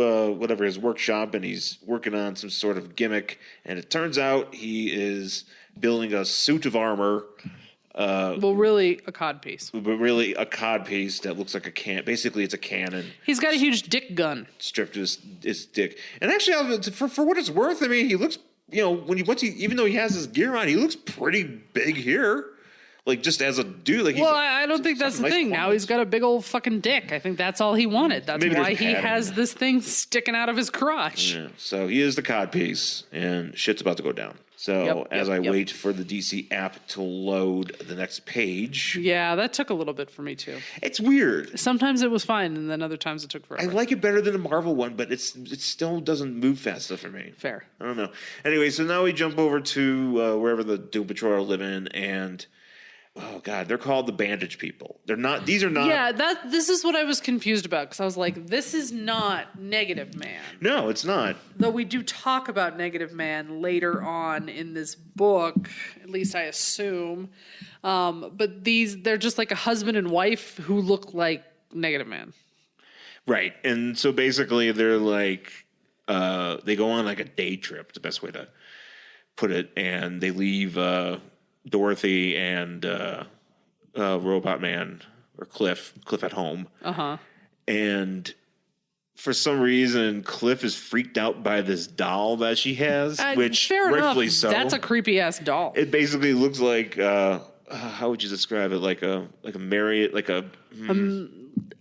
his workshop, and he's working on some sort of gimmick, and it turns out he is building a suit of armor. Really a codpiece. But really a codpiece that looks like a can. Basically, it's a cannon. He's got a huge dick gun. Stripped his dick. And actually, for what it's worth, I mean, he looks, even though he has his gear on, he looks pretty big here. Like, just as a dude. Like, I don't think that's the thing. Now he's got a big old fucking dick. I think that's all he wanted. That's why he has this thing sticking out of his crotch. Yeah. So he is the codpiece, and shit's about to go down. So as I wait for the DC app to load the next page. Yeah, that took a little bit for me too. It's weird. Sometimes it was fine, and then other times it took forever. I like it better than the Marvel one, but it still doesn't move fast enough for me. Fair. I don't know. Anyway, so now we jump over to wherever the Doom Patrol are living, and oh god, they're called the Bandage People. They're not. These are not. Yeah, this is what I was confused about, because I was like, this is not Negative Man. No, it's not. Though we do talk about Negative Man later on in this book, at least I assume. But they're just like a husband and wife who look like Negative Man. Right, and so basically they're like, they go on like a day trip. The best way to put it, and they leave. Dorothy and Robot Man or Cliff at home. And for some reason, Cliff is freaked out by this doll that she has, which rightfully so. That's a creepy ass doll. It basically looks like how would you describe it? Like a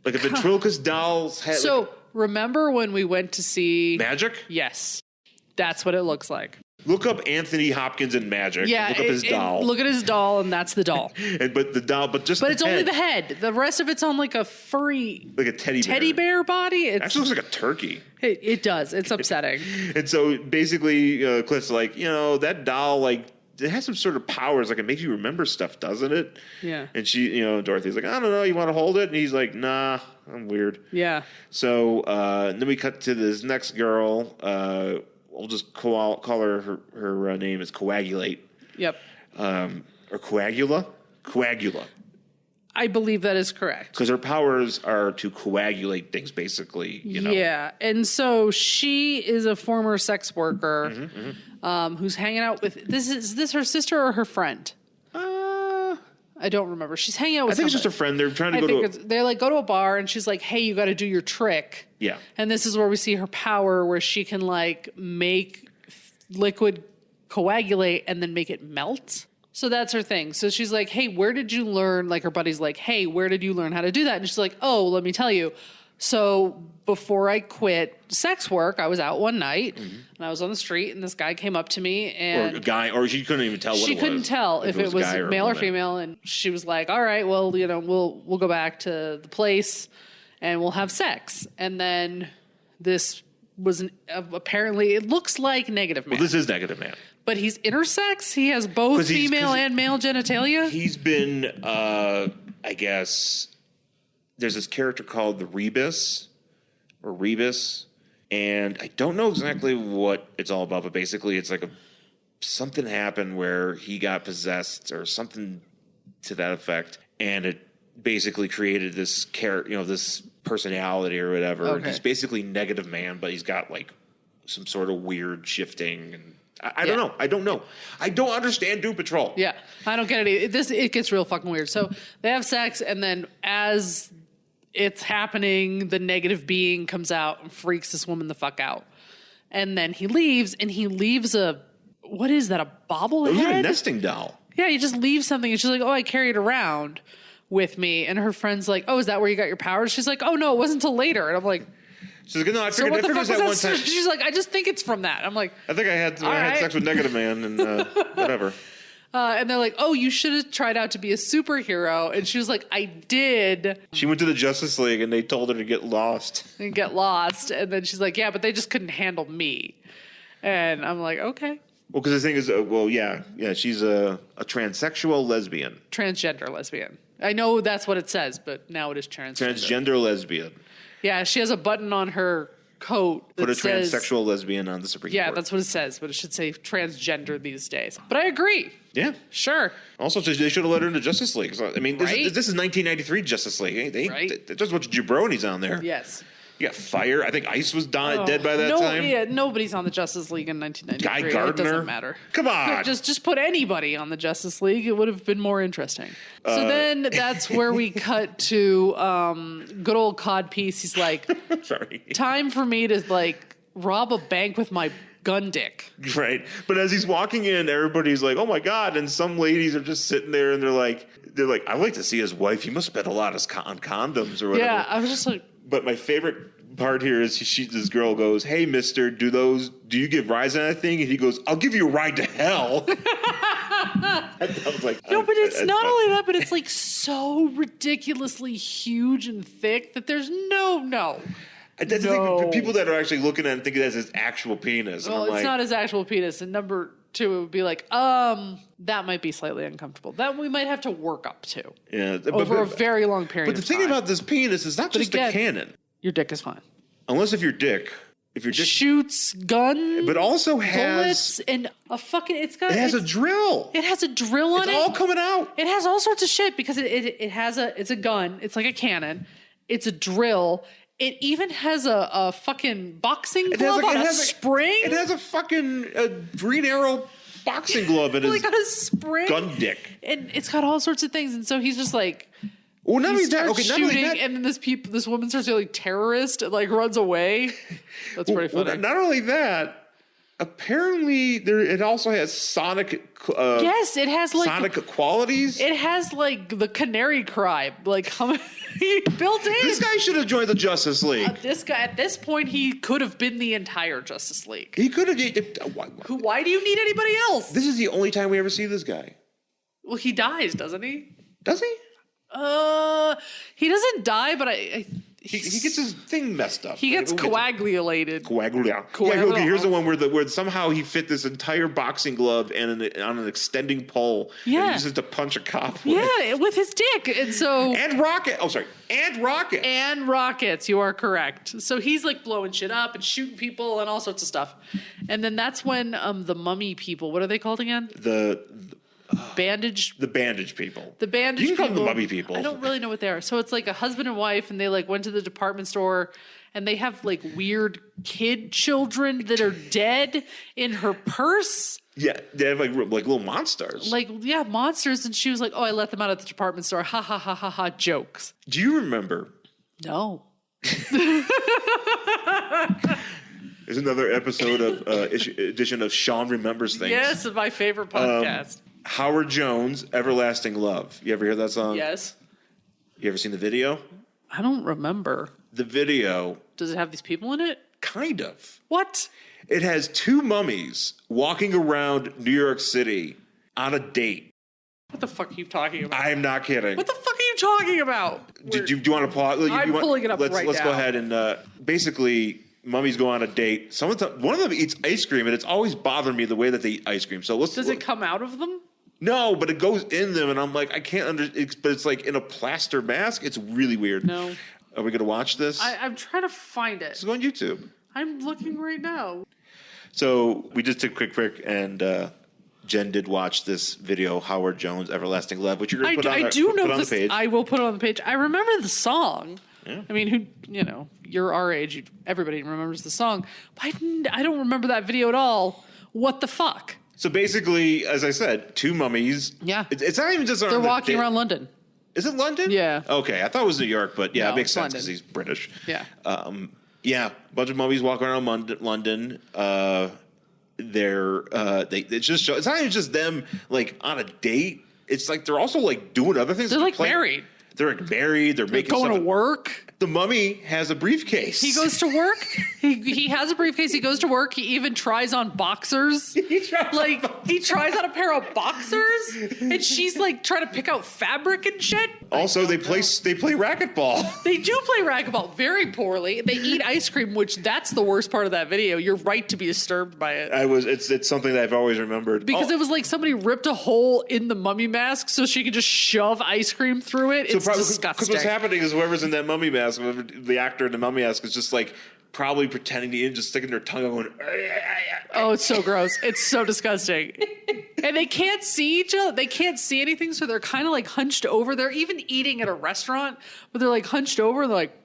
ventriloquist doll's head. So remember when we went to see Magic? Yes, that's what it looks like. Look up Anthony Hopkins and Magic. Yeah, look up his doll. Look at his doll, and that's the doll. But it's only the head. The rest of it's on like a furry, like a teddy bear body. It actually looks like a turkey. It does. It's upsetting. And so basically, Cliff's like, that doll, like, it has some sort of powers. Like, it makes you remember stuff, doesn't it? Yeah. And she, Dorothy's like, I don't know. You want to hold it? And he's like, nah, I'm weird. Yeah. So then we cut to this next girl. We'll just call her name is Coagulate. Yep. Or Coagula? Coagula. I believe that is correct. Because her powers are to coagulate things, basically. Yeah, and so she is a former sex worker who's hanging out with. Is this her sister or her friend? I don't remember. She's hanging out with I think it's just a friend. They're trying to go to they're like, go to a bar, and she's like, hey, you got to do your trick. Yeah. And this is where we see her power, where she can like make liquid coagulate and then make it melt. So that's her thing. So she's like, hey, where did you learn? Like her buddy's like, hey, where did you learn how to do that? And she's like, oh, let me tell you. So before I quit sex work, I was out one night and I was on the street, and this guy came up to me, and or a guy, or she couldn't even tell what it was. She couldn't tell if it was a guy male or woman. female, and she was like, all right, well, you know, we'll go back to the place and we'll have sex. And then this was apparently, it looks like Negative Man. Well, this is Negative Man. But he's intersex. He has both female and male genitalia. He's been, I guess, there's this character called the Rebus, and I don't know exactly what it's all about, but basically it's like something happened where he got possessed or something to that effect, and it basically created this this personality or whatever. Okay. He's basically Negative Man, but he's got like some sort of weird shifting, and I don't know. I don't know. I don't understand Doom Patrol. Yeah, I don't get it. It gets real fucking weird. So they have sex, and then as it's happening, the negative being comes out and freaks this woman the fuck out. And then he leaves, and he leaves what is that, a bobblehead? It was like a nesting doll. Yeah, he just leaves something, and she's like, oh, I carry it around with me. And her friend's like, oh, is that where you got your powers? She's like, oh, no, it wasn't until later. And I'm like, She's like, no, I so figured, what the fuck was that that? one time. She's like, I just think it's from that. I'm like, I think I had sex with Negative Man and whatever. and they're like, oh, you should have tried out to be a superhero. And she was like, I did. She went to the Justice League and they told her to get lost. And get lost. And then she's like, yeah, but they just couldn't handle me. And I'm like, okay. Well, because the thing is, she's a transsexual lesbian. Transgender lesbian. I know that's what it says, but now it is transgender. Transgender lesbian. Yeah, she has a button on her coat that Put a says, transsexual lesbian on the Supreme Court. yeah, that's what it says, but it should say transgender these days. But I agree. Yeah. Sure. Also, they should have let her into Justice League. So, I mean, this is 1993 Justice League. There's a bunch of jabronis on there. Yes. You got Fire. I think Ice was dead by that time. Yeah, nobody's on the Justice League in 1993. Guy Gardner. It doesn't matter. Come on. Just put anybody on the Justice League. It would have been more interesting. So then that's where we cut to good old Codpiece. He's like, Sorry. time for me to like rob a bank with my gun dick. Right. But as he's walking in, everybody's like, oh my God. And some ladies are just sitting there and they're like, I'd like to see his wife. He must spend a lot on condoms or whatever. Yeah, I was just like, But my favorite part here is this girl goes, hey, mister, do you give rides on that thing? And he goes, I'll give you a ride to hell. I was like, no, but it's not only that, but it's like so ridiculously huge and thick that there's no. That's the thing, people that are actually looking at it think that's his actual penis. And Well, I'm it's not his actual penis. And number two, it would be like, that might be slightly uncomfortable. That we might have to work up to. Yeah, over a very long period of time. But the thing about this penis is not just a cannon. Your dick is fine. Unless if your dick shoots gun, but also has bullets and a fucking. It has a drill. It has a drill on it. It's all coming out. It has all sorts of shit because it's a gun. It's like a cannon. It's a drill. It even has a fucking boxing glove on a spring. It has a fucking Green Arrow boxing glove in his got a spring gun dick, and it's got all sorts of things. And so he's just like. Well, not only starts that. Okay, shooting, and then this woman starts yelling "terrorist" and like runs away. That's pretty funny. Well, not only that, apparently it also has sonic. Yes, it has like sonic qualities. It has like the canary cry, like built in. This guy should have joined the Justice League. This guy, at this point, he could have been the entire Justice League. He could have. Why do you need anybody else? This is the only time we ever see this guy. Well, he dies, doesn't he? Does he? He doesn't die, but he gets his thing messed up. He gets coagulated. Yeah, okay, here's the one where somehow he fit this entire boxing glove and on an extending pole. Yeah. And he uses to punch a cop with. Yeah, with his dick. And so and rockets. And rockets, you are correct. So he's like blowing shit up and shooting people and all sorts of stuff. And then that's when the mummy people, what are they called again? bandage. The bandage people. The bandage You can call them people. the mummy people. I don't really know what they are. So it's like a husband and wife, and they like went to the department store, and they have like weird kid children that are dead in her purse. Yeah, they have like little monsters. Like, yeah, monsters. And she was like, oh, I let them out at the department store. Ha ha ha ha ha. Jokes. Do you remember? No. There's another episode of edition of Sean Remembers Things. Yes, my favorite podcast. Howard Jones, Everlasting Love. You ever hear that song? Yes. You ever seen the video? I don't remember. The video, Does it have these people in it? kind of. What? It has two mummies walking around New York City on a date. What the fuck are you talking about? I'm not kidding. What the fuck are you talking about? Do you want to pause? I'm pulling it up let's, right let's now. go ahead and basically, mummies go on a date. One of them eats ice cream, and it's always bothered me the way that they eat ice cream. So Does it come out of them? No, but it goes in them, and I'm like, I can't but it's like in a plaster mask. It's really weird. No. Are we gonna watch this? I'm trying to find it. Let's go on YouTube. I'm looking right now. So we just took quick, and Jen did watch this video, Howard Jones, Everlasting Love, which you're going to put on, On the page. I will put it on the page. I remember the song. Yeah. I mean, you're our age. Everybody remembers the song. But I don't remember that video at all. What the fuck? So basically, as I said, two mummies. Yeah. It's not even just They're walking around London. Is it London? Yeah. Okay, I thought it was New York, but yeah, No, it makes it's sense London. because he's British. Yeah. Yeah, a bunch of mummies walking around London. It's not even just them like on a date. It's like they're also like doing other things. They're like married. They're like married. They're making Going stuff. to work. The mummy has a briefcase. He goes to work. He has a briefcase. He goes to work. He even tries on boxers. He tries on a pair of boxers, and she's like trying to pick out fabric and shit. Also, they play racquetball. They do play racquetball very poorly. They eat ice cream, which that's the worst part of that video. You're right to be disturbed by it. It's something that I've always remembered. Because it was like somebody ripped a hole in the mummy mask so she could just shove ice cream through it. It's disgusting. Because what's happening is whoever's in that mummy mask, the actor in the mummy mask, is just like probably pretending to eat, just sticking their tongue out going. Oh, it's so gross. It's so disgusting. And they can't see each other. They can't see anything, so they're kind of like hunched over. They're even eating at a restaurant, but they're like hunched over and they're like,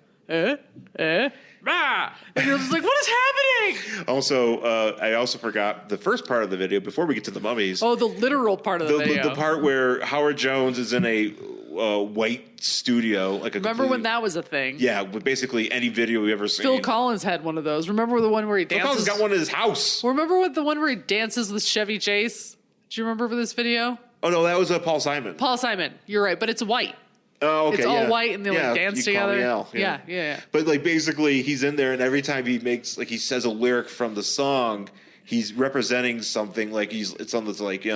rah. And you're just like, what is happening? Also, I also forgot the first part of the video before we get to the mummies. Oh, the literal part of the video. The part where Howard Jones is in a white studio. Remember when that was a thing? Yeah, with basically any video we've ever seen. Phil Collins had one of those. Remember the one where he dances? Phil Collins got one in his house. Remember the one where he dances with Chevy Chase? Do you remember this video? Oh, no, that was Paul Simon. Paul Simon. You're right, but it's white. Oh, okay. It's all white and they like dance you call together. me Al, Yeah. But like basically he's in there and every time he says a lyric from the song, he's representing something like it's on this like,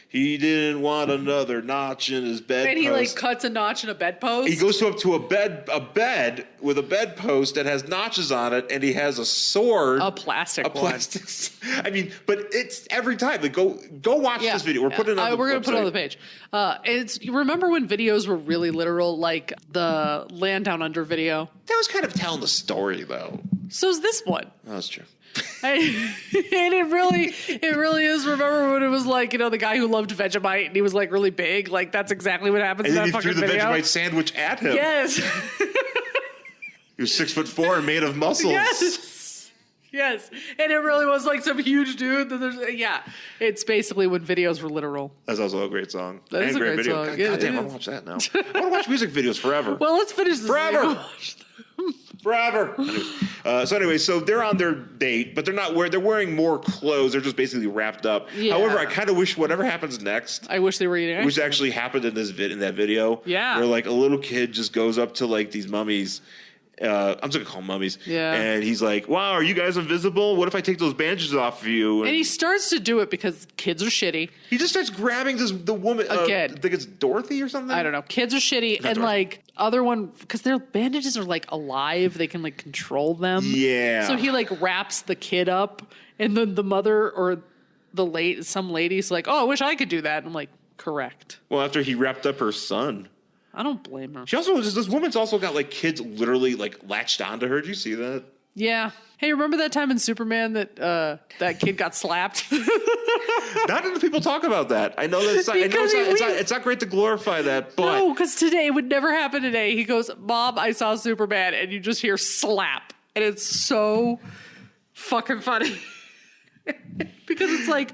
he didn't want another notch in his bed. And he like cuts a notch in a bedpost. He goes up to a bed with a bedpost that has notches on it, and he has a sword. A plastic one. I mean, but it's every time. Like, go watch this video. We're putting it on the We're going to put it on the website. page. You remember when videos were really literal, like the Land Down Under video? That was kind of telling the story, though. So is this one. That's true. And it really is. Remember when it was like, the guy who loved Vegemite and he was like really big? Like that's exactly what happens And in then that he fucking threw the video. Vegemite sandwich at him. Yes. He was 6'4" and made of muscles. Yes. And it really was like some huge dude. It's basically when videos were literal. That's also a great song. That is a great video. song. God damn, I want to watch that now. I want to watch music videos forever. Well, let's finish this. Forever. Forever. So they're on their date, but they're wearing more clothes. They're just basically wrapped up. Yeah. However, I kind of wish whatever happens next, I wish they were eating. which actually happened in that video. Yeah. Where like a little kid just goes up to like these mummies. I'm just gonna call them mummies. Yeah. And he's like, "Wow, are you guys invisible? What if I take those bandages off of you?" And he starts to do it because kids are shitty. He just starts grabbing the woman. Again. I think it's Dorothy or something. I don't know. Kids are shitty. And Dorothy. like other one, because their bandages are like alive. They can like control them. Yeah. So he like wraps the kid up. And then the mother or some lady's like, oh, I wish I could do that. And I'm like, correct. Well, after he wrapped up her son. I don't blame her. This woman's also got like kids literally like latched onto her. Did you see that? Yeah. Hey, remember that time in Superman that that kid got slapped? Not enough people talk about that. I know that's it's not great to glorify that, but No, because today it would never happen today. He goes, Mom, I saw Superman, and you just hear slap. And it's so fucking funny. Because it's like,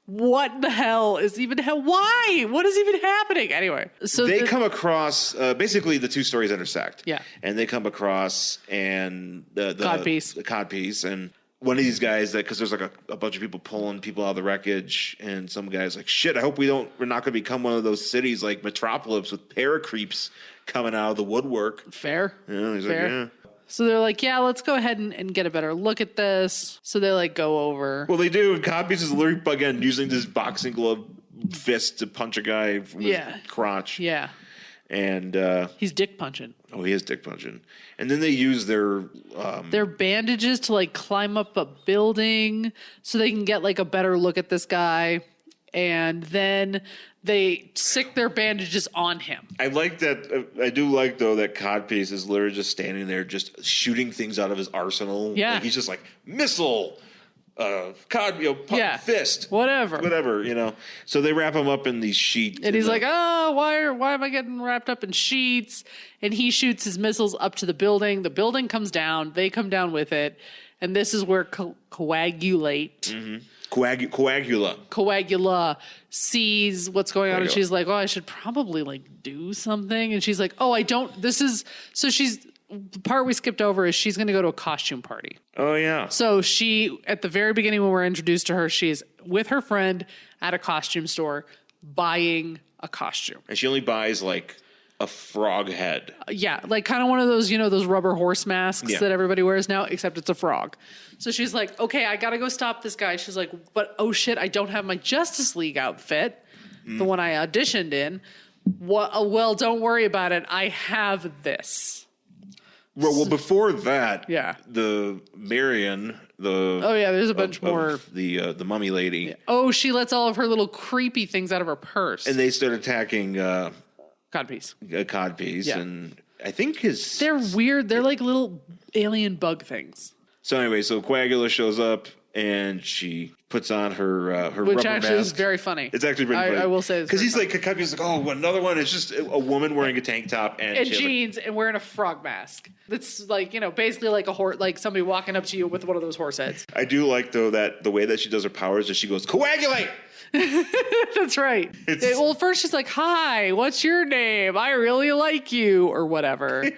what the hell is even hell? Why? What is even happening? Anyway, so they come across basically the two stories intersect. Yeah, and they come across and the codpiece, and one of these guys that because there's like a bunch of people pulling people out of the wreckage, and some guy's like, "Shit, I hope we're not going to become one of those cities like Metropolis with paracreeps coming out of the woodwork." Fair. Yeah, he's Fair. like, yeah. So they're like, yeah, let's go ahead and get a better look at this. So they like go over. Well, they do. And Codpiece is literally, again, using this boxing glove fist to punch a guy from his crotch. Yeah. And he's dick punching. Oh, he is dick punching. And then they use their bandages to like climb up a building so they can get like a better look at this guy. And then they stick their bandages on him. I like that. I do like, though, that Codpiece is literally just standing there just shooting things out of his arsenal. Yeah. Like, he's just like, missile, fist. Whatever. So they wrap him up in these sheets. And he's like, oh, why am I getting wrapped up in sheets? And he shoots his missiles up to the building. The building comes down. They come down with it. And this is where Coagulate. Mm-hmm. Coagula sees what's going on, and she's like, oh, I should probably like do something. And she's like, oh, I don't. The part we skipped over is she's going to go to a costume party. Oh, yeah. So she, at the very beginning when we're introduced to her, she's with her friend at a costume store buying a costume. And she only buys like a frog head. Yeah, like kind of one of those, those rubber horse masks that everybody wears now, except it's a frog. So she's like, okay, I got to go stop this guy. She's like, but oh shit, I don't have my Justice League outfit, the one I auditioned in. Well, don't worry about it. I have this. Well, before that, the Marion, there's a bunch more. The mummy lady. Yeah. Oh, she lets all of her little creepy things out of her purse. And they start attacking Codpiece. Codpiece, and I think they're weird. They're like little alien bug things. So anyway, Coagula shows up and she puts on her which rubber actually mask. is very funny. It's actually pretty funny. I will say, because he's like, Codpiece like, oh, another one. It's just a woman wearing a tank top and jeans and wearing a frog mask. That's like basically like a horse, like somebody walking up to you with one of those horse heads. I do like though that the way that she does her powers is she goes coagulate. That's right. Well, first she's like, hi, what's your name? I really like you, or whatever.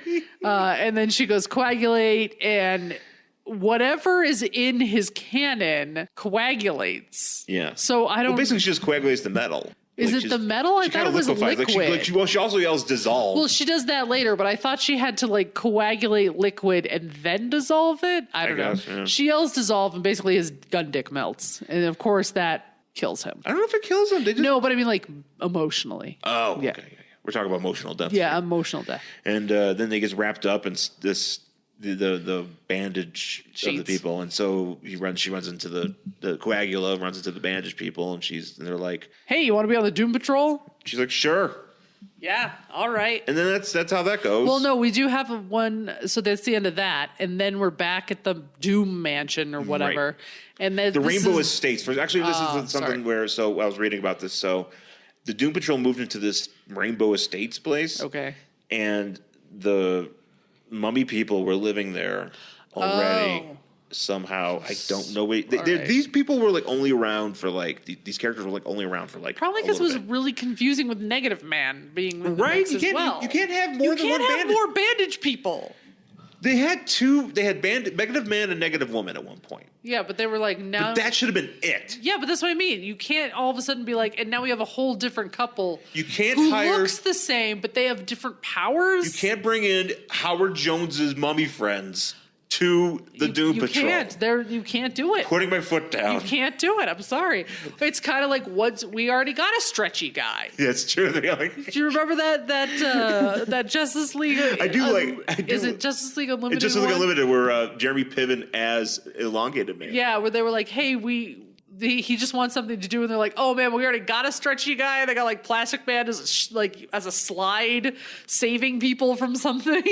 And then she goes coagulate, and whatever is in his cannon coagulates. Yeah. So I don't. Well, basically, she just coagulates the metal. Is it the metal? I thought it was liquid. She also yells dissolve. Well, she does that later, but I thought she had to like coagulate liquid and then dissolve it. I don't know. Yeah. She yells dissolve, and basically his gun dick melts, and of course that kills him. I don't know if it kills him. No, but I mean like emotionally. Oh, yeah. Okay. We're talking about emotional death. Yeah, here. Emotional death. And then they get wrapped up in the bandage sheets of the people, and so she runs into the coagula, runs into the bandage people, and they're like, "Hey, you want to be on the Doom Patrol?" She's like, "Sure." Yeah, all right. And then that's how that goes. Well, no, we do have one. So that's the end of that, and then we're back at the Doom Mansion or whatever. Right. And then the Rainbow Estates. Actually, this is something where. So I was reading about this. So the Doom Patrol moved into this Rainbow Estates place. Okay. And the mummy people were living there already. Somehow, I don't know. These people were like only around for like these characters were like only around for like probably because it was really confusing with Negative Man being in the mix you can't have more than one bandage. You can't have more bandage people. They had two. They had Negative Man and Negative Woman at one point. Yeah, but they were like now. But that should have been it. Yeah, but that's what I mean. You can't all of a sudden be like, and now we have a whole different couple. You can't who hire. Looks the same, but they have different powers. You can't bring in Howard Jones's mummy friends to the Doom Patrol. You can't do it. Putting my foot down. You can't do it. I'm sorry. It's kind of like we already got a stretchy guy. Yeah, it's true. Do you remember that Justice League? Is it Justice League Unlimited? It's Justice League Unlimited, where Jeremy Piven as Elongated Man. Yeah, where they were like, hey, he just wants something to do, and they're like, "Oh man, we already got a stretchy guy." They got like Plastic Man as a slide, saving people from something.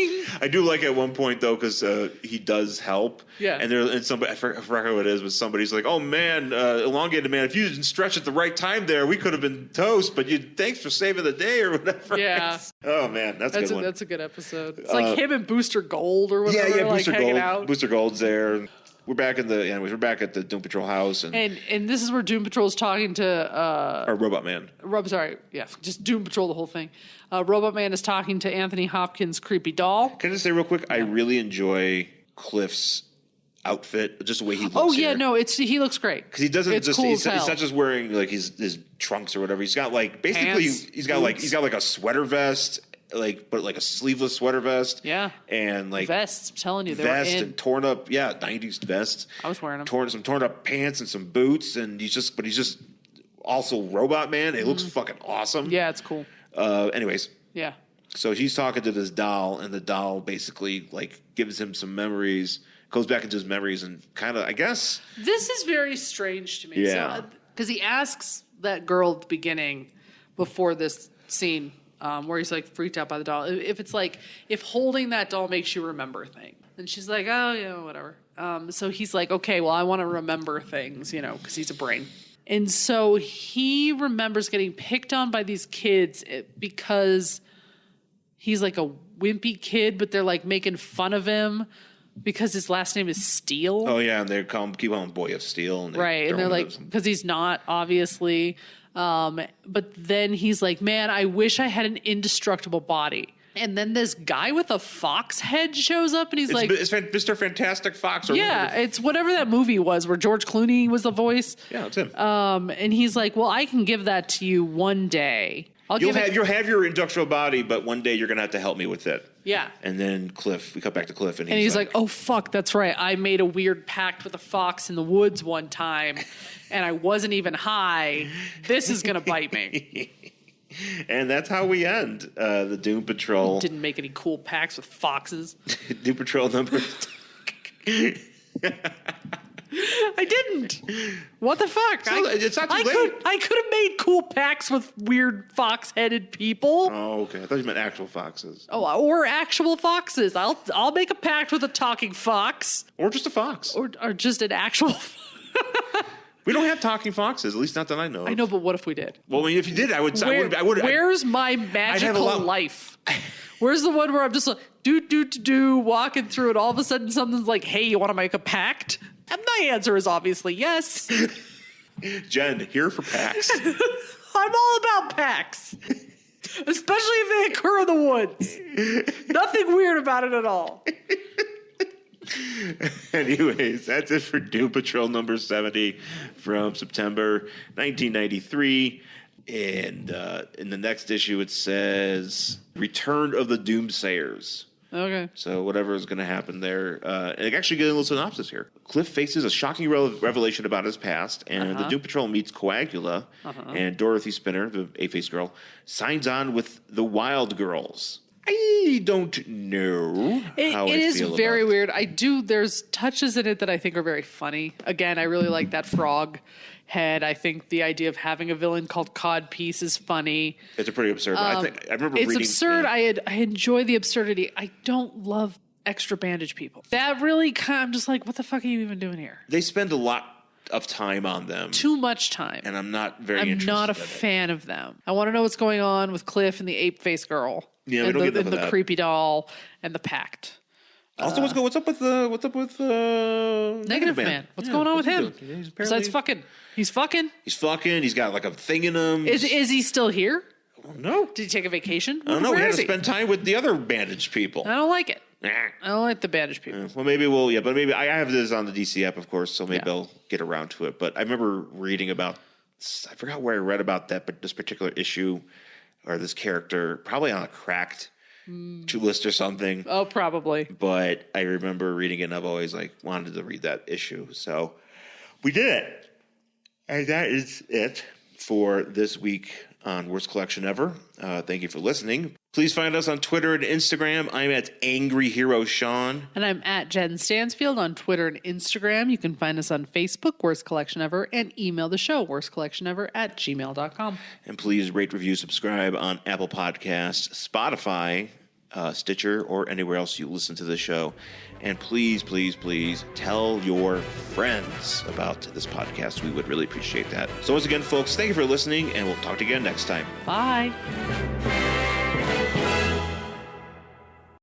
I do like at one point though, because he does help. Yeah. And somebody, I forgot who it is, but somebody's like, "Oh man, elongated man, if you didn't stretch at the right time there, we could have been toast. But thanks for saving the day or whatever." Yeah. Oh man, that's a good one. That's a good episode. It's like him and Booster Gold or whatever. Yeah, like Booster hanging Gold. out. Booster Gold's there. We're back at the Doom Patrol house, and this is where Doom Patrol's talking to or Robot Man. Just Doom Patrol, the whole thing. Robot Man is talking to Anthony Hopkins' creepy doll. Can I just say real quick? I really enjoy Cliff's outfit, just the way he looks. Oh yeah, here. no, he looks great Because he doesn't it's just cool he's as hell. not just wearing like his trunks or whatever. He's got like basically Pants, he's got like a sweater vest, but like a sleeveless sweater vest. Yeah. And like Vests, I'm telling you, they vest were in. and torn up 90s vests. I was wearing them. Torn up pants and some boots, and he's just also Robot Man. It looks fucking awesome. Yeah, it's cool. Anyways. Yeah. So he's talking to this doll, and the doll basically like gives him some memories, goes back into his memories, and kind of, I guess. This is very strange to me. Yeah. Because he asks that girl at the beginning, before this scene, where he's like freaked out by the doll, if holding that doll makes you remember things. And she's like, oh, yeah, whatever. So he's like, okay, well, I want to remember things, because he's a brain. And so he remembers getting picked on by these kids because he's like a wimpy kid, but they're like making fun of him because his last name is Steele. Oh yeah, and they keep on Boy of Steel, and they're like, because he's not, obviously. But then he's like, man, I wish I had an indestructible body. And then this guy with a fox head shows up, and it's Mr. Fantastic Fox. Or it's whatever that movie was where George Clooney was the voice. Yeah, it's him. And he's like, well, I can give that to you one day. You'll have your industrial body, but one day you're gonna have to help me with it. Yeah. And then we cut back to Cliff, and he's like, oh fuck, that's right. I made a weird pact with a fox in the woods one time, and I wasn't even high. This is gonna bite me. And that's how we end the Doom Patrol. Didn't make any cool pacts with foxes. Doom Patrol number. I didn't. What the fuck? It's not too late. I could have made cool packs with weird fox-headed people. Oh, okay. I thought you meant actual foxes. Oh, or actual foxes. I'll make a pact with a talking fox. Or just a fox. Or just an actual. We don't have talking foxes, at least not that I know of. I know, but what if we did? Well, I mean, if you did, I would. Where's my magical life? Where's the one where I'm just like walking through it? All of a sudden, something's like, "Hey, you want to make a pact?" And my answer is obviously yes. Jen, here for packs. I'm all about packs, especially if they occur in the woods. Nothing weird about it at all. Anyways, that's it for Doom Patrol number 70 from September 1993. And in the next issue, it says Return of the Doomsayers. Okay. So whatever is going to happen there. And actually get a little synopsis here. Cliff faces a shocking revelation about his past, and the Doom Patrol meets Coagula, and Dorothy Spinner, the A-Face girl, signs on with the Wild Girls. I don't know how I feel. It is very weird. There's touches in it that I think are very funny. Again, I really like that frog head. I think the idea of having a villain called Codpiece is funny. It's a pretty absurd. I remember it's reading. It's absurd. Yeah. I enjoy the absurdity. I don't love extra bandage people. That really I'm just like, what the fuck are you even doing here? They spend a lot of time on them. Too much time. And I'm not very interested. I'm not a fan of them. I want to know what's going on with Cliff and the ape-face girl. Yeah, and we don't get enough of the that. creepy doll and the pact. Also, what's up with Negative Man? What's going on with him? Besides fucking, he's fucking. He's fucking. He's got like a thing in him. Is he still here? No. Did he take a vacation? I don't know. We had to is he? spend time with the other bandaged people. I don't like it. Nah. I don't like the bandaged people. Well, maybe but maybe I have this on the DC app, of course, so maybe I'll get around to it. But I remember reading about, I forgot where I read about that, but this particular issue or this character, probably on a Cracked list or something. Oh, probably. But I remember reading it, and I've always wanted to read that issue. So we did it. And that is it for this week on Worst Collection Ever. Thank you for listening. Please find us on Twitter and Instagram. I'm at Angry Hero Sean. And I'm at Jen Stansfield on Twitter and Instagram. You can find us on Facebook, Worst Collection Ever, and email the show, worstcollectionever@gmail.com. And please rate, review, subscribe on Apple Podcasts, Spotify, Stitcher, or anywhere else you listen to the show. And please, please, please tell your friends about this podcast. We would really appreciate that. So once again, folks, thank you for listening, and we'll talk to you again next time. Bye.